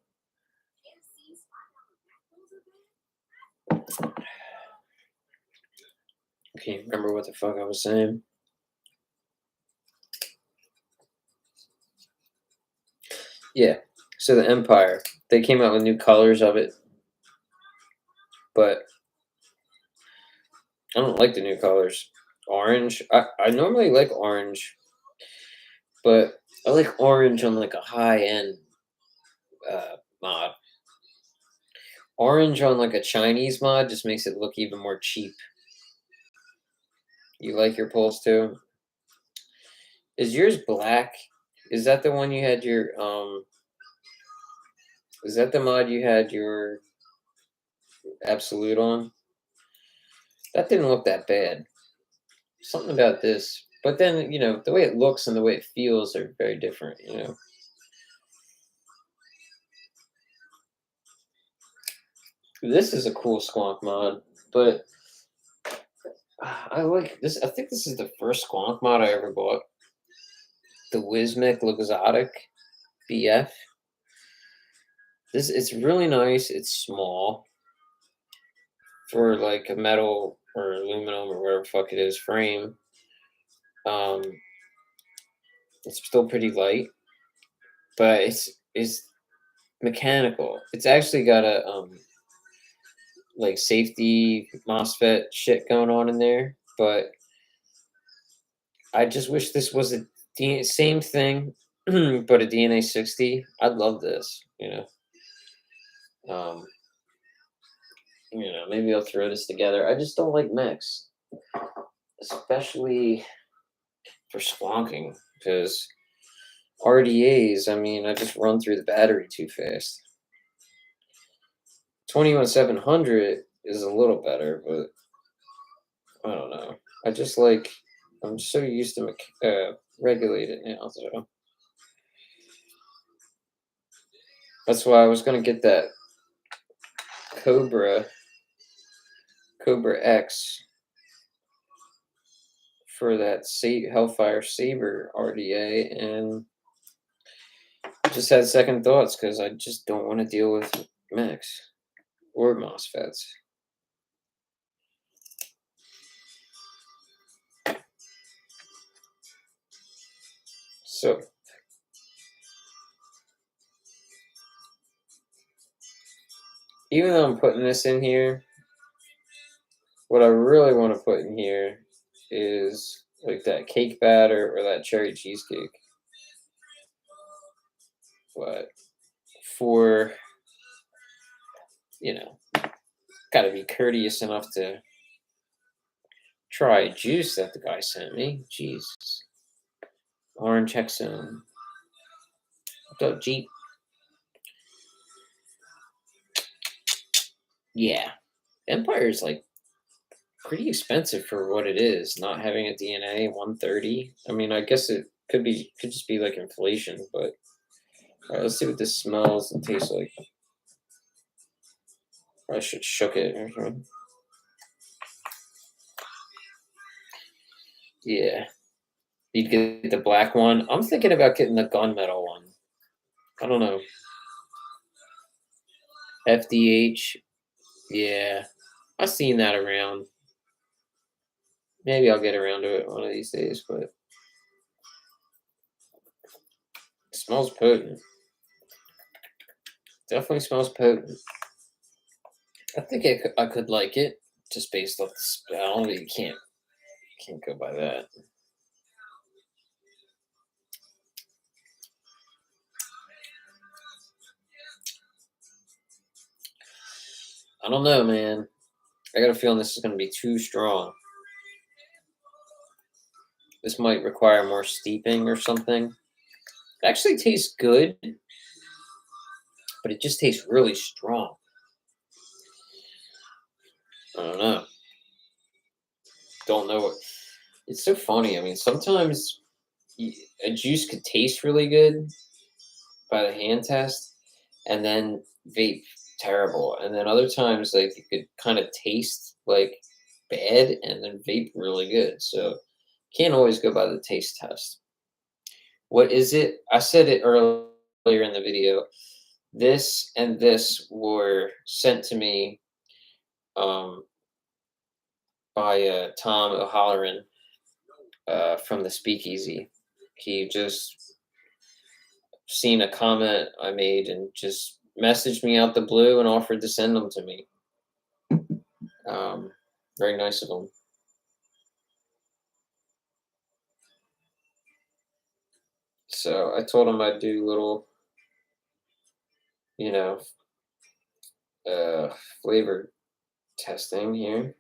I can't remember what the fuck I was saying. Yeah. So the Empire, they came out with new colors of it, but I don't like the new colors. Orange. I normally like orange, but I like orange on like a high end mod. Orange on like a Chinese mod just makes it look even more cheap. You like your poles too? Is yours black? Is that the one you had your is that the mod you had your Absolute on? That didn't look that bad. Something about this. But then, the way it looks and the way it feels are very different. This is a cool Squonk mod, but I like this. I think this is the first Squonk mod I ever bought. The Wismic Luxotic BF. It's really nice. It's small for like a metal or aluminum or whatever the fuck it is frame. Um, it's still pretty light, but it's mechanical. It's actually got a like safety MOSFET shit going on in there, but I just wish this was same thing, but a DNA 60. I'd love this. Um, maybe I'll throw this together. I just don't like mechs, especially for squonking, because RDAs, I mean, I just run through the battery too fast. 21700 is a little better, but I don't know. I'm so used to regulate it now, so that's why I was gonna get that Cobra X for that Hellfire Saber RDA, and just had second thoughts because I just don't want to deal with mechs or MOSFETs. So even though I'm putting this in here, what I really want to put in here is like that cake batter or that cherry cheesecake. But for, got to be courteous enough to try juice that the guy sent me. Jesus. Orange Hexone. What's up, Jeep? Yeah. Empire is like pretty expensive for what it is, not having a DNA 130. I mean, I guess it could just be like inflation, but all right, let's see what this smells and tastes like. I should shook it or something. Yeah. You'd get the black one. I'm thinking about getting the gunmetal one. I don't know. FDH. Yeah. I've seen that around. Maybe I'll get around to it one of these days, but it smells potent. Definitely smells potent. I think I could like it just based off the smell. You can't go by that. I don't know, man. I got a feeling this is going to be too strong. This might require more steeping or something. It actually tastes good, but it just tastes really strong. I don't know. Don't know what. It's so funny. I mean, sometimes a juice could taste really good by the hand test, and then vape terrible. And then other times, like you could kind of taste like bad, and then vape really good. So can't always go by the taste test. What is it? I said it earlier in the video. This and this were sent to me um, by Tom O'Halloran from the Speakeasy. He just seen a comment I made and just messaged me out the blue and offered to send them to me. Very nice of them. So I told him I'd do little, you know, flavor testing here.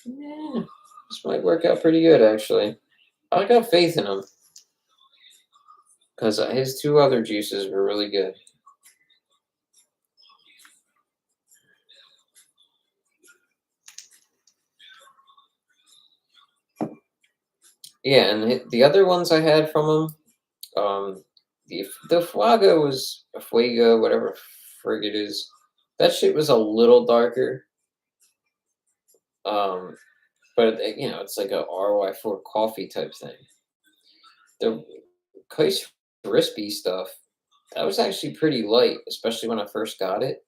Yeah, this might work out pretty good, actually. I got faith in him because his two other juices were really good. Yeah, and the other ones I had from him, the Fuego was a Fuego, whatever frig it is. That shit was a little darker. Um, but it's like a RY4 coffee type thing. The Kais Crispy stuff, that was actually pretty light, especially when I first got it.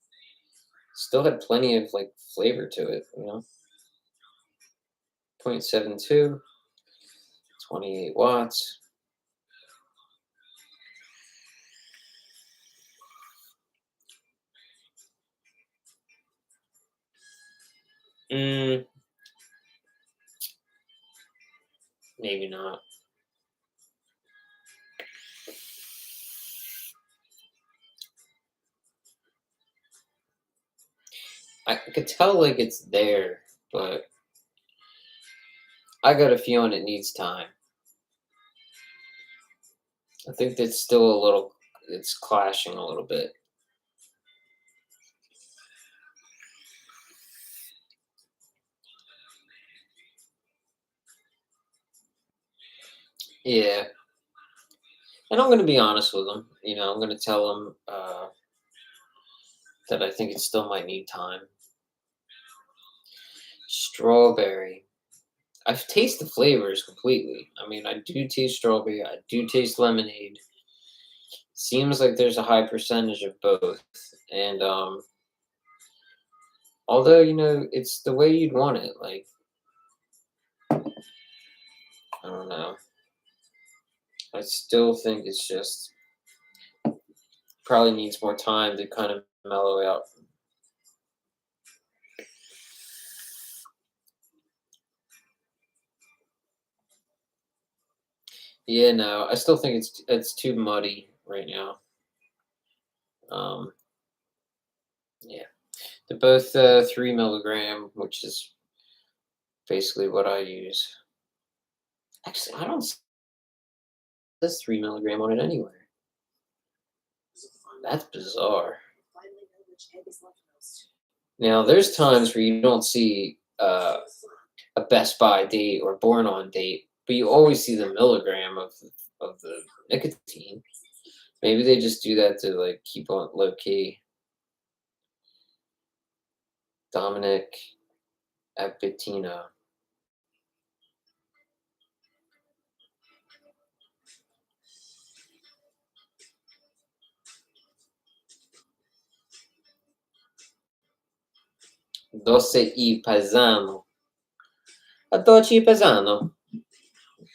Still had plenty of like flavor to it, 0.72, 28 watts. Maybe not. I could tell like it's there, but I got a feeling it needs time. I think that's still it's clashing a little bit. Yeah. And I'm going to be honest with him. I'm going to tell him that I think it still might need time. Strawberry. I've tasted the flavors completely. I mean, I do taste strawberry. I do taste lemonade. Seems like there's a high percentage of both. And although, it's the way you'd want it. Like, I don't know. I still think it's just probably needs more time to kind of mellow out. Yeah, no, I still think it's too muddy right now. Yeah, they're both 3 milligram, which is basically what I use. Actually, I don't see this 3 milligram on it anywhere. That's bizarre. Now, there's times where you don't see a Best Buy date or born on date, but you always see the milligram of the nicotine. Maybe they just do that to like keep on low key. Dominic Abitina. Doce y paisano. A dolce paisano.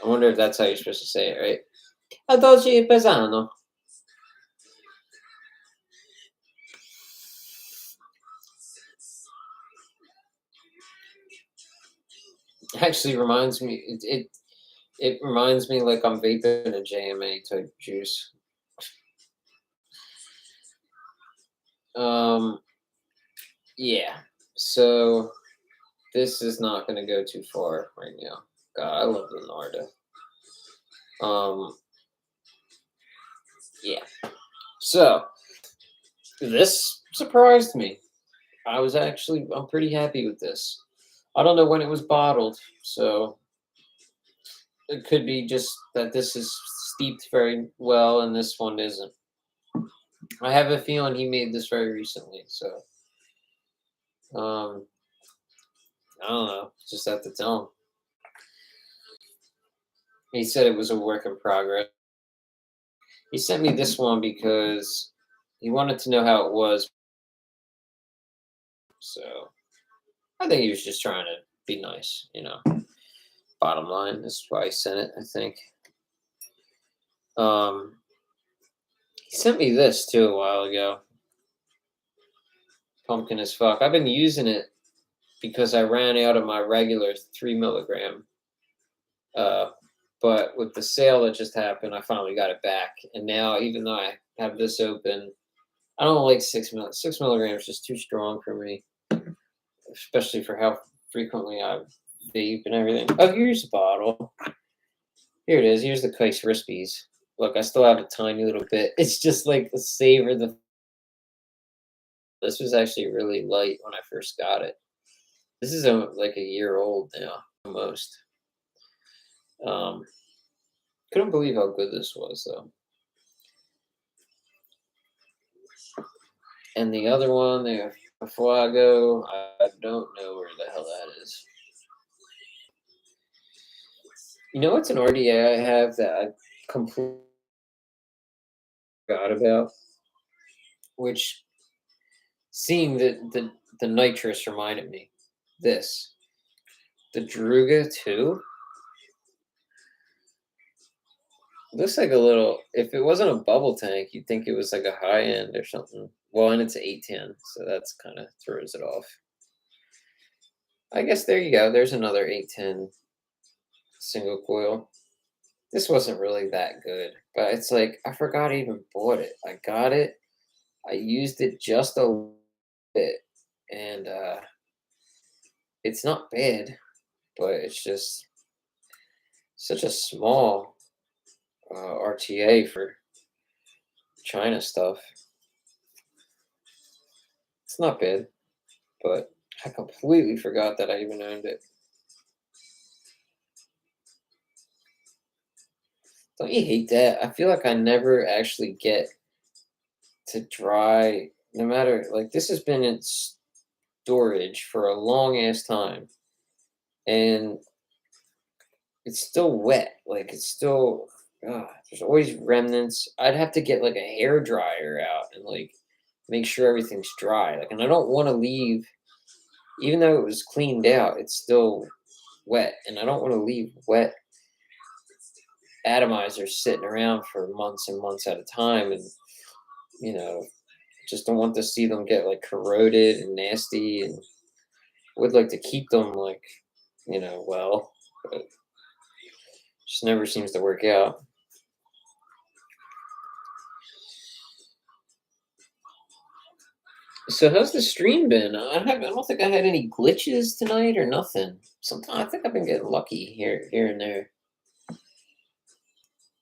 I wonder if that's how you're supposed to say it, right? A dolce paisano. Actually reminds me it reminds me like I'm vaping a JMA type juice. Yeah. So this is not going to go too far right now. God, I love the Narda. Yeah. So this surprised me. I'm pretty happy with this. I don't know when it was bottled, so it could be just that this is steeped very well and this one isn't. I have a feeling he made this very recently, so I don't know. Just have to tell him. He said it was a work in progress. He sent me this one because he wanted to know how it was. So I think he was just trying to be nice, you know. Bottom line, that's why he sent it, I think. He sent me this too a while ago. Pumpkin as fuck. I've been using it because I ran out of my regular 3 milligram. But with the sale that just happened, I finally got it back. And now, even though I have this open, I don't like 6 milligrams, just too strong for me, especially for how frequently I vape and everything. Oh, here's a bottle. Here it is. Here's the Kais Rispies. Look, I still have a tiny little bit. It's just like the savor. This was actually really light when I first got it. This is like a year old now, almost. Couldn't believe how good this was, though. And the other one, the Flago, I don't know where the hell that is. You know what's an RDA I have that I completely forgot about? Which, seeing the nitrous reminded me. This. The Druga 2. Looks like a little, if it wasn't a bubble tank, you'd think it was like a high end or something. Well, and it's 810, so that's kind of throws it off. I guess there you go. There's another 810 single coil. This wasn't really that good, but it's like, I forgot I even bought it. I got it. I used it just a bit, and it's not bad, but it's just such a small RTA for China stuff. It's not bad, but I completely forgot that I even owned it. Don't you hate that? I feel like I never actually get to dry, no matter, like, this has been in storage for a long ass time, and it's still wet. Like, it's still, there's always remnants. I'd have to get like a hair dryer out and like make sure everything's dry. Like, and I don't want to leave, even though it was cleaned out, it's still wet, and I don't want to leave wet atomizers sitting around for months and months at a time, and you know, just don't want to see them get like corroded and nasty, and would like to keep them like, you know, well, but just never seems to work out. So how's the stream been? I don't think I had any glitches tonight or nothing. Sometimes I think I've been getting lucky here and there.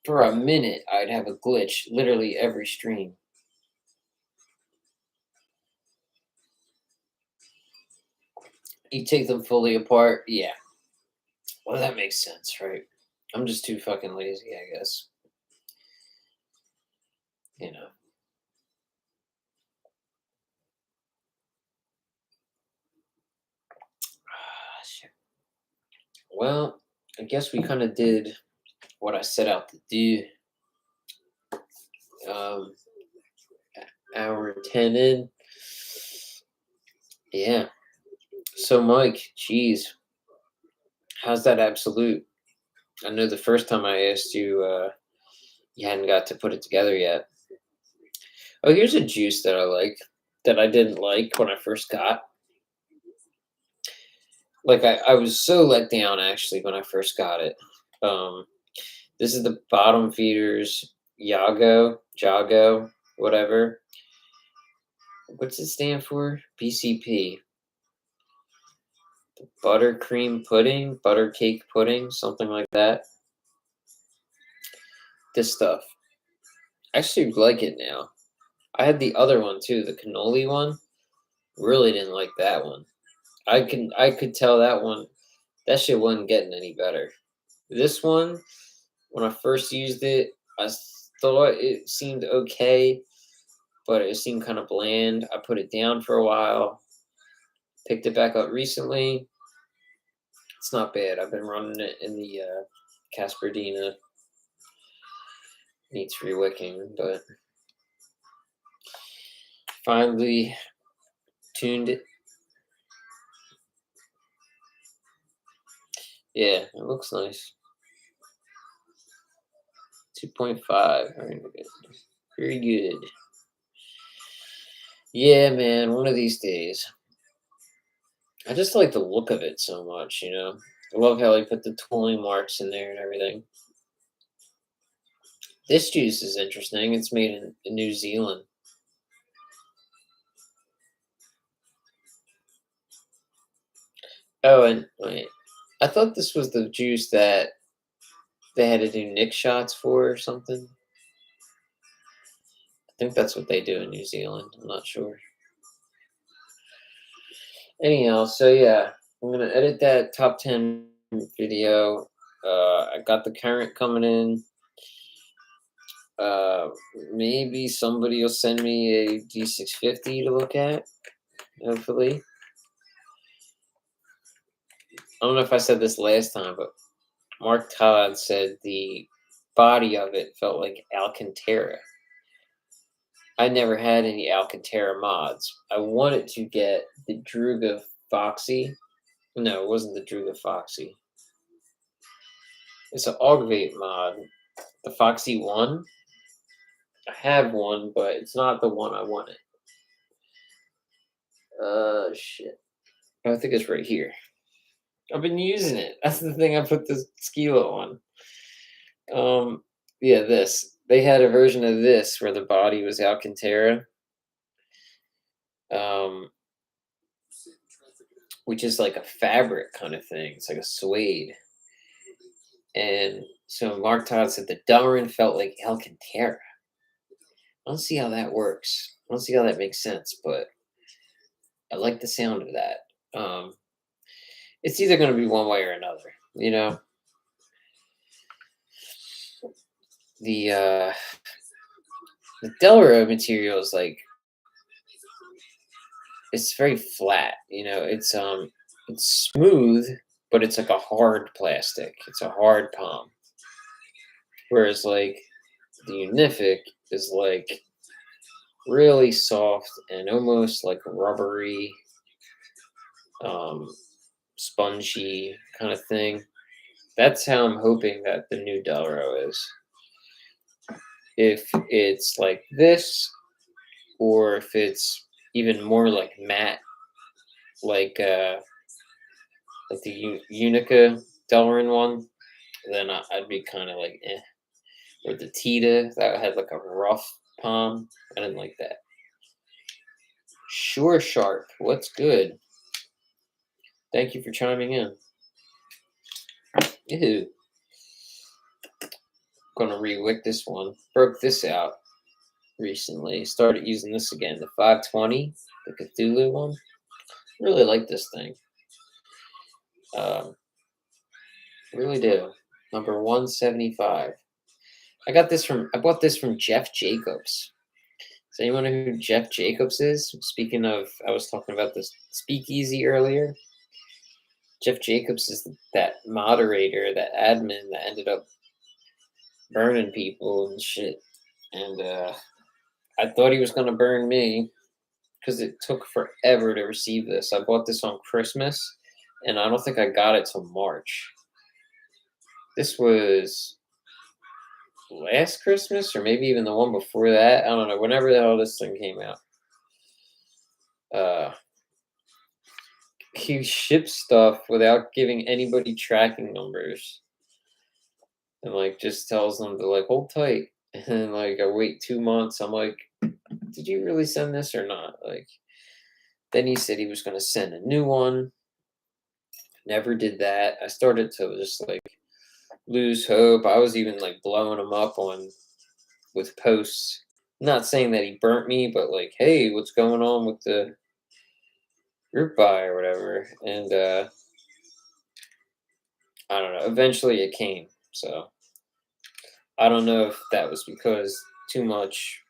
For a minute, I'd have a glitch literally every stream. You take them fully apart, yeah. Well, that makes sense, right? I'm just too fucking lazy, I guess. You know. Shit. Well, I guess we kind of did what I set out to do. Hour and 10 in. Yeah. So, Mike, geez, how's that Absolute? I know the first time I asked you, you hadn't got to put it together yet. Oh, here's a juice that I like, that I didn't like when I first got. Like, I was so let down, actually, when I first got it. This is the Bottom Feeders Jago, whatever. What's it stand for? BCP. Buttercream pudding, butter cake pudding, something like that. This stuff. I actually like it now. I had the other one too, the cannoli one. Really didn't like that one. I could tell that shit wasn't getting any better. This one, when I first used it, I thought it seemed okay, but it seemed kind of bland. I put it down for a while, picked it back up recently. It's not bad. I've been running it in the Casperdina. Needs rewicking, but finally tuned it. Yeah, it looks nice. 2.5. Very good. Very good. Yeah, man. One of these days. I just like the look of it so much, you know. I love how they put the tooling marks in there and everything. This juice is interesting. It's made in New Zealand. Oh, and wait. I thought this was the juice that they had to do Nick shots for or something. I think that's what they do in New Zealand. I'm not sure. Anyhow, so yeah, I'm gonna edit that top 10 video. I got the current coming in. Uh, Maybe somebody will send me a D650 to look at. Hopefully, I don't know if I said this last time, but Mark Todd said the body of it felt like Alcantara. I never had any Alcantara mods. I wanted to get the Druga Foxy. No, it wasn't the Druga Foxy. It's an Augvate mod. The Foxy 1. I have one, but it's not the one I wanted. Shit. I think it's right here. I've been using it. That's the thing I put this skilo on. Yeah, this. They had a version of this where the body was Alcantara. Um, which is like a fabric kind of thing. It's like a suede. And so Mark Todd said the Delrin felt like Alcantara. I don't see how that works. I don't see how that makes sense, but I like the sound of that. It's either going to be one way or another. You know, the uh, the Delro material is like it's very flat. You know, it's smooth, but it's like a hard plastic. It's a hard palm. Whereas like the Unific is like really soft and almost like rubbery, um, spongy kind of thing. That's how I'm hoping that the new Delro is. If it's like this, or if it's even more like matte, like the Unica Delrin one, then I'd be kind of like eh. Or the Tita that had like a rough palm, I didn't like that. Sure Sharp, what's good? Thank you for chiming in. Ew. Gonna re-wick this one. Broke this out recently. Started using this again. The 520, the Cthulhu one. Really like this thing. Um, really do. Number 175. I bought this from Jeff Jacobs. Does anyone know who Jeff Jacobs is? Speaking of, I was talking about this speakeasy earlier. Jeff Jacobs is that moderator, that admin that ended up burning people and shit. And I thought he was gonna burn me because it took forever to receive this. I bought this on Christmas, and I don't think I got it till March. This was last Christmas, or maybe even the one before that. I don't know. Whenever the hell this thing came out, he ships stuff without giving anybody tracking numbers, and like just tells them to like hold tight. And like I wait 2 months. I'm like, did you really send this or not? Like, then he said he was going to send a new one. Never did that. I started to just like lose hope. I was even like blowing him up on with posts. Not saying that he burnt me, but like, hey, what's going on with the group buy or whatever? And I don't know. Eventually it came. So I don't know if that was because too much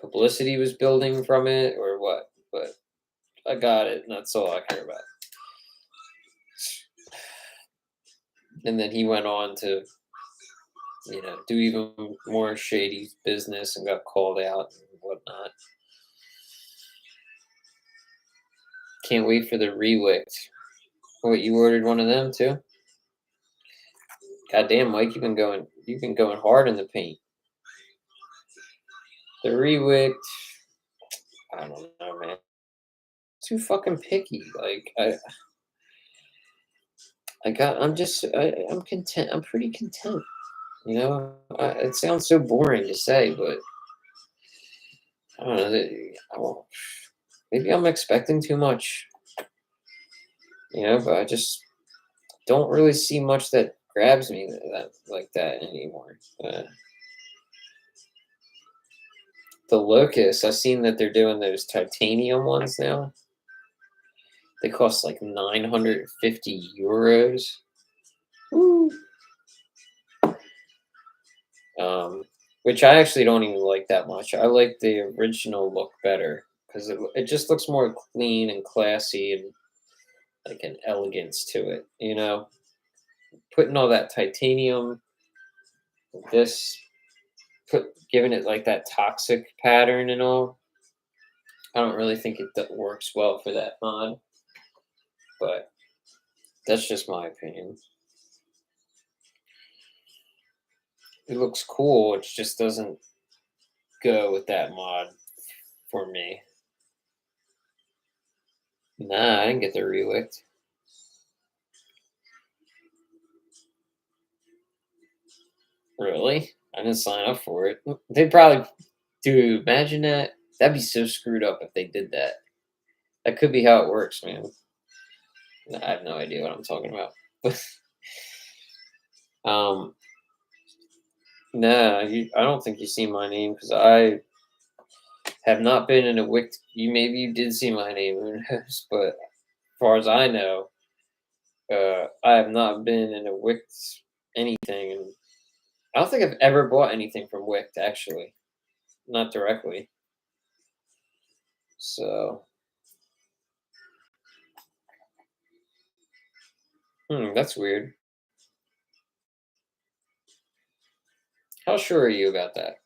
publicity was building from it or what, but I got it, and that's all I care about. And then he went on to, you know, do even more shady business and got called out and whatnot. Can't wait for the Rewicked. What, you ordered one of them too? Goddamn, Mike, you've been going hard in the paint. The rewicked, I don't know, man. Too fucking picky. Like I'm content. I'm pretty content. You know, it sounds so boring to say, but I don't know. Maybe I'm expecting too much. You know, but I just don't really see much that grabs me like that anymore. The Locust, I've seen that they're doing those titanium ones now. They cost like 950 euros. Woo. Which I actually don't even like that much. I like the original look better because it just looks more clean and classy and like an elegance to it. You know, putting all that titanium, this giving it like that toxic pattern and all. I don't really think it works well for that mod, but that's just my opinion. It looks cool. It just doesn't go with that mod for me. Nah, I didn't get the rewicked. Really? I didn't sign up for it. They probably, dude, imagine that. That'd be so screwed up if they did that. That could be how it works, man. I have no idea what I'm talking about. Nah, I don't think you see my name because I have not been in a wicked. Maybe you did see my name, who knows? But as far as I know, I have not been in a wicked anything, and I don't think I've ever bought anything from Wicked, actually. Not directly. So, that's weird. How sure are you about that?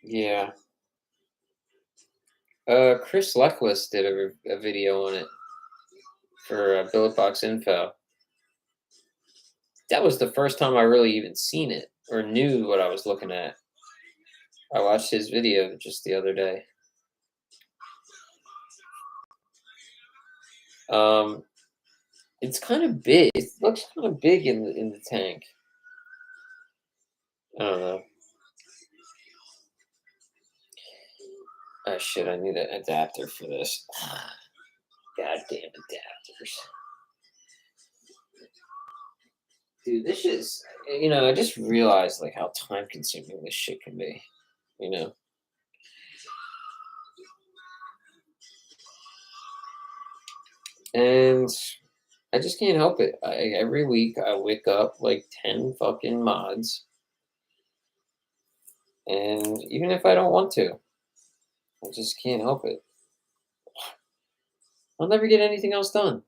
Yeah. Chris Leckless did a video on it for Billet Box Info. That was the first time I really even seen it or knew what I was looking at. I watched his video just the other day. It's kind of big. It looks kind of big in the tank. I don't know. Oh shit! I need an adapter for this. Goddamn adapters, dude. This is, I just realized like how time consuming this shit can be. You know. And I just can't help it. Every week I wake up like 10 fucking mods. And even if I don't want to, I just can't help it. I'll never get anything else done.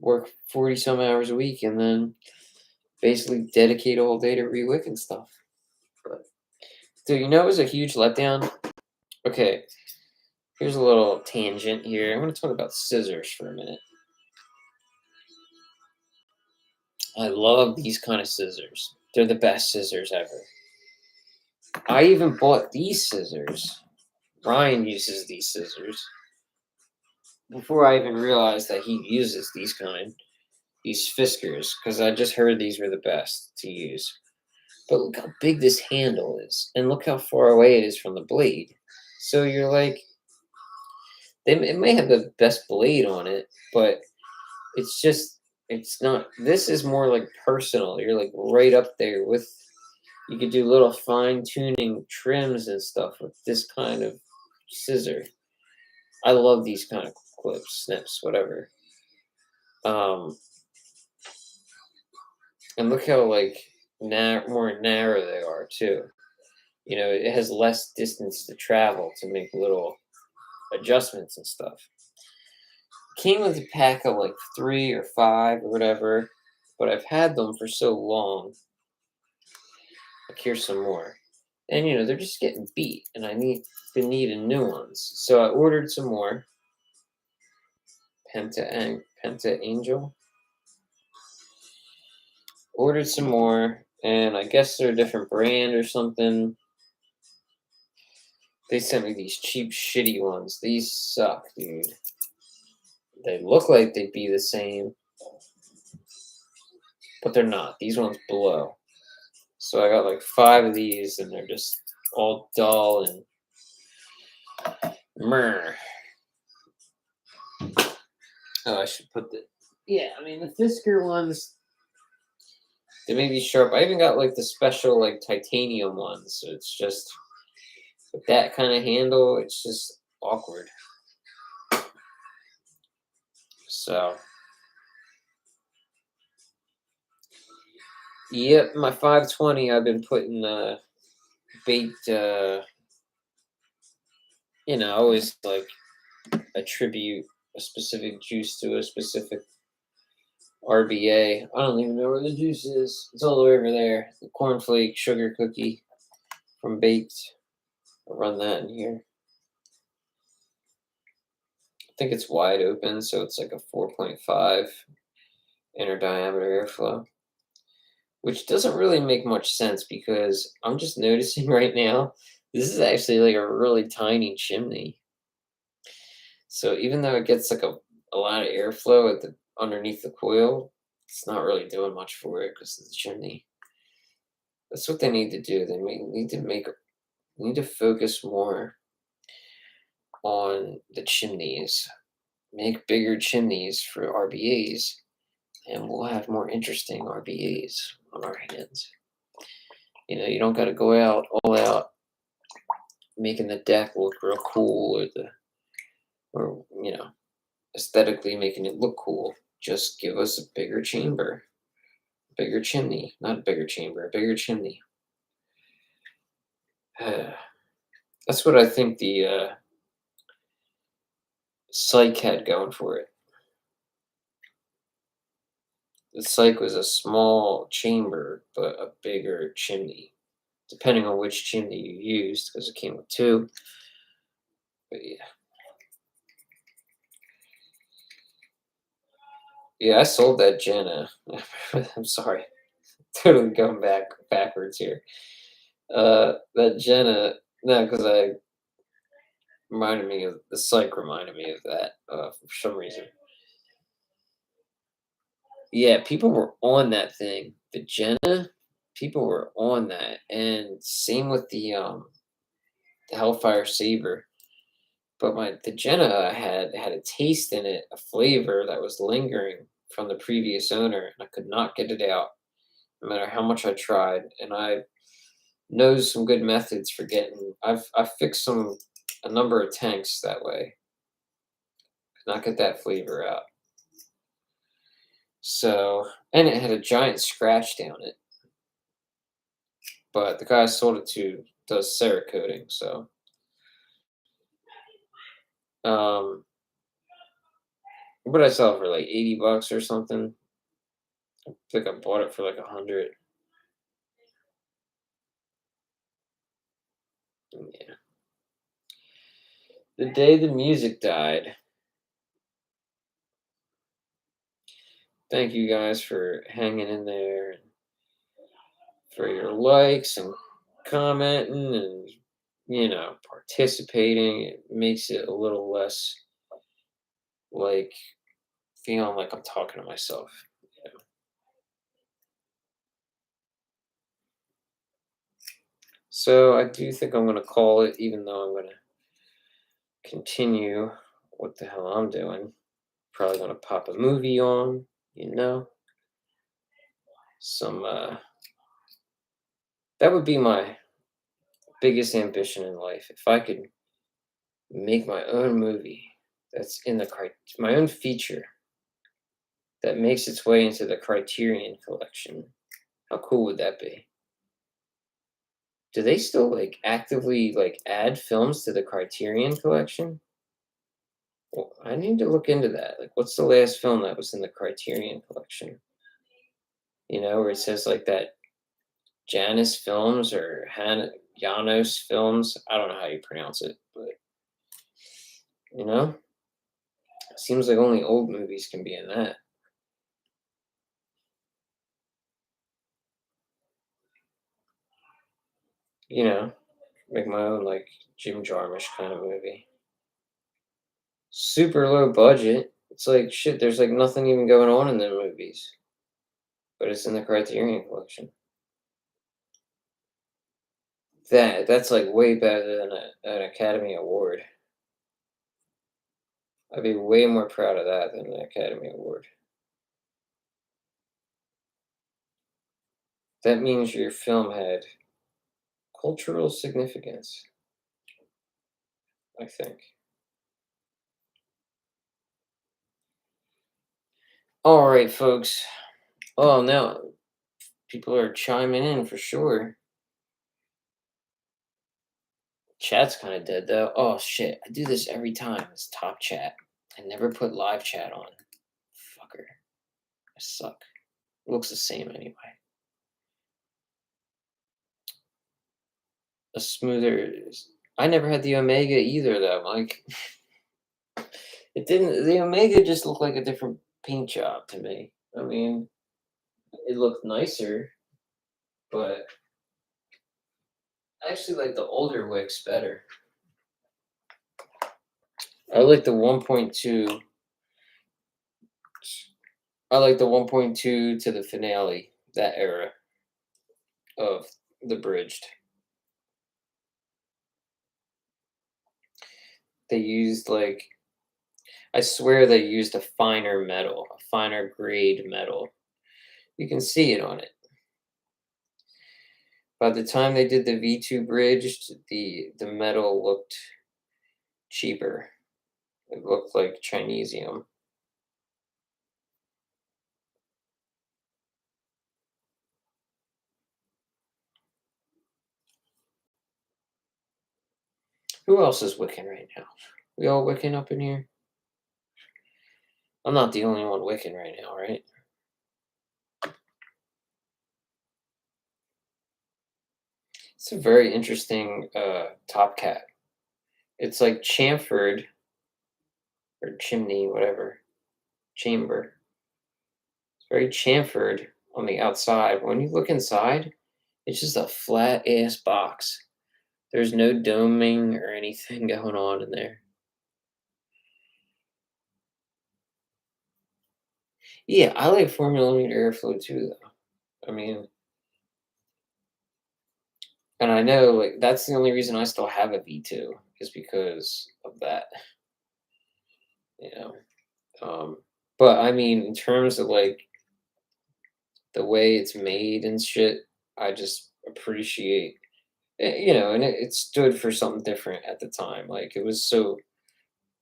Work 40 some hours a week and then basically dedicate a whole day to rewick and stuff. But, dude, it was a huge letdown? Okay, here's a little tangent here. I'm going to talk about scissors for a minute. I love these kind of scissors. They're the best scissors ever. I even bought these scissors. Ryan uses these scissors. Before I even realized that he uses these Fiskars, because I just heard these were the best to use. But look how big this handle is, and look how far away it is from the blade. So you're like, it may have the best blade on it, but it's not. This is more like personal. You're like right up there with. You could do little fine tuning trims and stuff with this kind of scissor. I love these kind of clips, snips, whatever. And look how like more narrow they are too. It has less distance to travel to make little adjustments and stuff. Came with a pack of like 3 or 5 or whatever, but I've had them for so long. Like, here's some more. And they're just getting beat, and been needing new ones. So I ordered some more Penta Angel. Ordered some more, and I guess they're a different brand or something. They sent me these cheap, shitty ones. These suck, dude. They look like they'd be the same, but they're not. These ones blow. So I got like 5 of these, and they're just all dull and meh. Oh, I should put the... Yeah, I mean, the Fisker ones, they may be sharp. I even got like the special like titanium ones. So it's just with that kind of handle, it's just awkward. So, yep, my 520, I've been putting baked, I always like attribute a specific juice to a specific RBA. I don't even know where the juice is. It's all the way over there. The cornflake sugar cookie from Baked. I'll run that in here. I think it's wide open, so it's like a 4.5 inner diameter airflow, which doesn't really make much sense because I'm just noticing right now this is actually like a really tiny chimney. So even though it gets like a lot of airflow underneath the coil, it's not really doing much for it because of the chimney. That's what they need to do. They need to focus more on the chimneys. Make bigger chimneys for RBAs, and we'll have more interesting RBAs on our hands. You don't got to go all out making the deck look real cool or aesthetically making it look cool. Just give us a bigger chamber, bigger chimney, not a bigger chamber, a bigger chimney. That's what I think the Psych had going for it. The Psych was a small chamber, but a bigger chimney, depending on which chimney you used, because it came with 2. But yeah. Yeah, I sold that Jenna. I'm sorry. Totally going backwards here. That Jenna, no, because the Psych reminded me of that for some reason. Yeah, people were on that thing. The Jenna, people were on that, and same with the Hellfire Saber. But the Jenna had a taste in it, a flavor that was lingering from the previous owner, and I could not get it out, no matter how much I tried. And I know some good methods for getting. I've fixed a number of tanks that way. Could not get that flavor out. So, and it had a giant scratch down it. But the guy I sold it to does Cerakoting, so what did I sell it for, like $80 or something? I think I bought it for like 100. Yeah. The day the music died. Thank you guys for hanging in there and for your likes and commenting and participating. It makes it a little less like feeling like I'm talking to myself. So I do think I'm going to call it, even though I'm going to continue what the hell I'm doing. Probably going to pop a movie on, some, that would be my biggest ambition in life. If I could make my own movie that's in my own feature that makes its way into the CRRNT collection, how cool would that be? Do they still actively add films to the CRRNT collection? Well, I need to look into that. What's the last film that was in the CRRNT collection? Where it says that Janus Films or Janos Films. I don't know how you pronounce it, but you know, seems like only old movies can be in that. You know, make my own like Jim Jarmusch kind of movie. Super low budget. It's like shit. There's like nothing even going on in the movies, but it's in the Criterion Collection. That's like way better than an Academy Award. I'd be way more proud of that than the Academy Award. That means your film had cultural significance, I think. All right, folks. Oh, now people are chiming in for sure. Chat's kind of dead though. Oh shit! I do this every time. It's top chat. I never put live chat on. Fucker. I suck. It looks the same anyway. A smoother. I never had the Omega either though, Mike. It didn't. The Omega just looked like a different paint job to me. I mean, it looked nicer, but I actually like the older Wicks better. I like the 1.2. I like the 1.2 to the finale, that era of the bridged. They used like, I swear they used a finer metal, a finer grade metal. You can see it on it. By the time they did the V2 bridged, the metal looked cheaper. It looked like Chinesium. Who else is wicking right now? We all wicking up in here? I'm not the only one wicking right now, right? It's a very interesting top cat. It's like chamfered or chimney, whatever, chamber. It's very chamfered on the outside. When you look inside, it's just a flat ass box. There's no doming or anything going on in there. Yeah, I like 4 millimeter airflow too, though. I mean, and I know like that's the only reason I still have a V2 is because of that. You know, but I mean, in terms of like the way it's made and shit, I just appreciate, you know, and it stood for something different at the time. Like it was so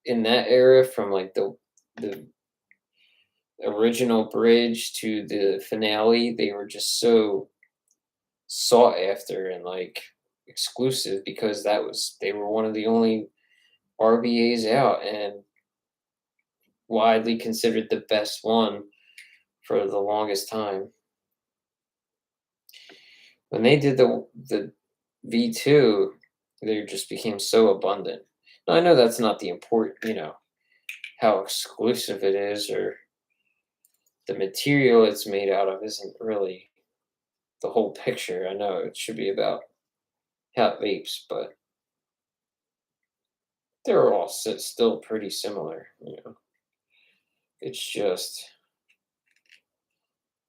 in that era from like the original bridge to the finale, they were just so sought after and like exclusive because they were one of the only RBAs out and widely considered the best one for the longest time. When they did the V2, they just became so abundant. Now, I know that's not the important, you know, how exclusive it is or the material it's made out of isn't really the whole picture. I know it should be about how it vapes, but they're all still pretty similar, you know. It's just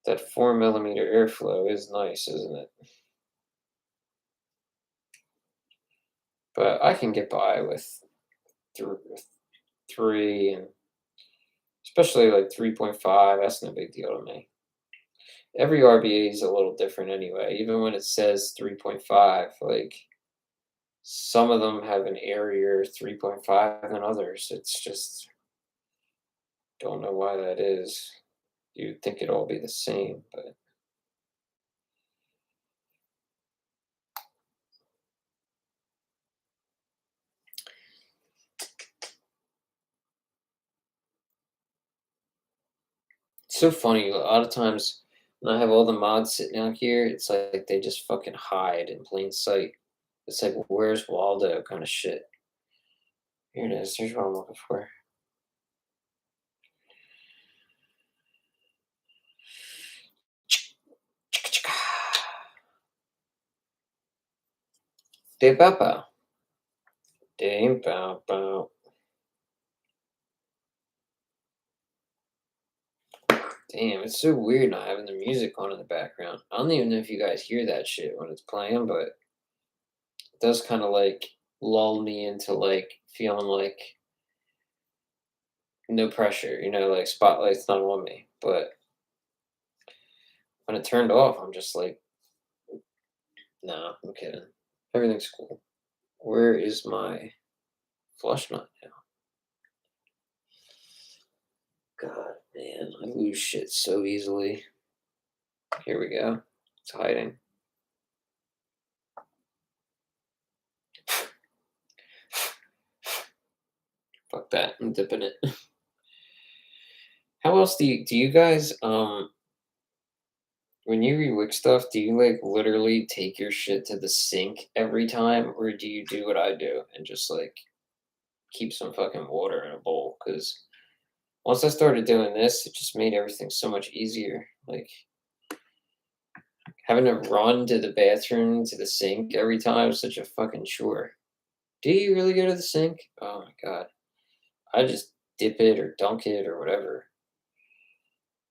that 4 millimeter airflow is nice, isn't it? But I can get by with three and especially like 3.5. That's no big deal to me. Every RBA is a little different anyway. Even when it says 3.5, like some of them have an airier 3.5 than others. It's just don't know why that is. You'd think it'd all be the same, but it's so funny. A lot of times when I have all the mods sitting out here, it's like they just fucking hide in plain sight. It's like, where's Waldo kind of shit. Here it is. Here's what I'm looking for. De Papa. De Papa. Damn, it's so weird not having the music on in the background. I don't even know if you guys hear that shit when it's playing, but it does kind of like lull me into like feeling like no pressure, like spotlight's not on me. But when it turned off, I'm just like, nah, I'm kidding. Everything's cool. Where is my flush nut now? God, man, I lose shit so easily. Here we go. It's hiding. Fuck that. I'm dipping it. How else do you guys when you rewick stuff, do you like literally take your shit to the sink every time, or do you do what I do and just like keep some fucking water in a bowl? Because once I started doing this, it just made everything so much easier. Like having to run to the bathroom to the sink every time is such a fucking chore. Do you really go to the sink? Oh my god. I just dip it or dunk it or whatever.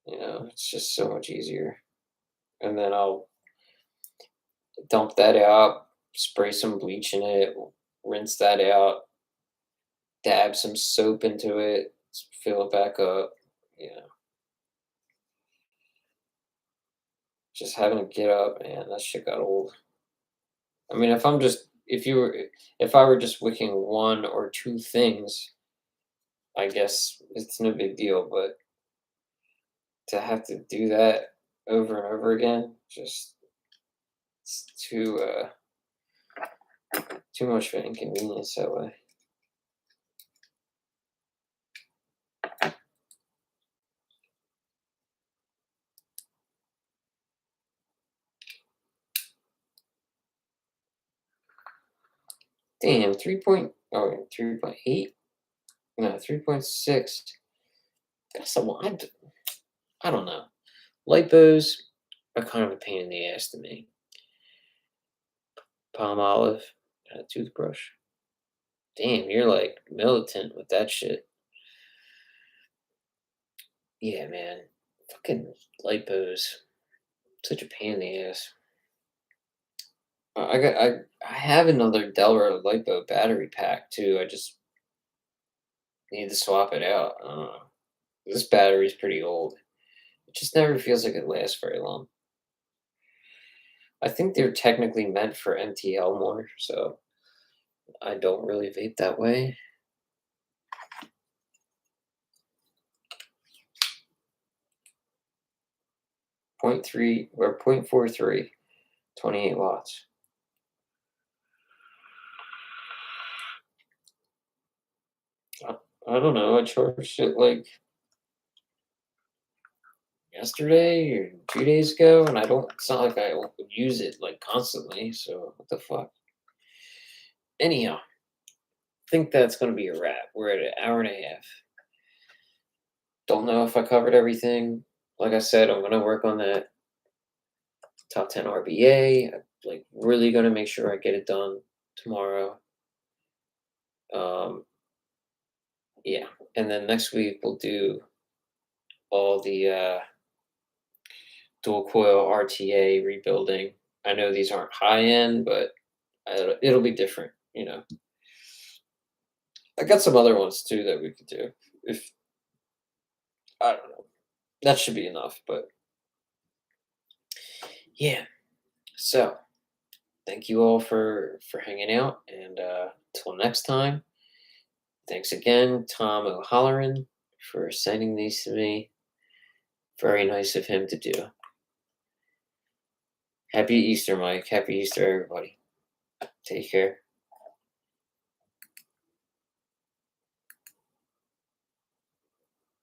It's just so much easier. And then I'll dump that out, spray some bleach in it, rinse that out, dab some soap into it, fill it back up. Just having to get up, man, that shit got old. I mean, if I were just wicking one or two things, I guess it's no big deal. But to have to do that over and over again, just it's too much of an inconvenience that way. Damn, 3.8? No, 3.6. That's a lot. I don't know. Lipos are kind of a pain in the ass to me. Palm olive and a toothbrush. Damn, you're like militant with that shit. Yeah, man. Fucking lipos. Such a pain in the ass. I have another Delra lipo battery pack too. I just need to swap it out. I don't know. This battery's pretty old. It just never feels like it lasts very long. I think they're technically meant for MTL more, so I don't really vape that way. 0.3 or 0.43, 28 watts. I don't know. I charged it like yesterday or 2 days ago, and it's not like I use it like constantly. So what the fuck? Anyhow, I think that's going to be a wrap. We're at an hour and a half. Don't know if I covered everything. Like I said, I'm going to work on that top 10 RBA. I'm like really going to make sure I get it done tomorrow. Yeah, and then next week we'll do all the dual coil RTA rebuilding. I know these aren't high end, but it'll be different. I got some other ones too that we could do. If I don't know, that should be enough. But yeah, so thank you all for hanging out, and till next time. Thanks again, Tom O'Halloran, for sending these to me. Very nice of him to do. Happy Easter, Mike. Happy Easter, everybody. Take care.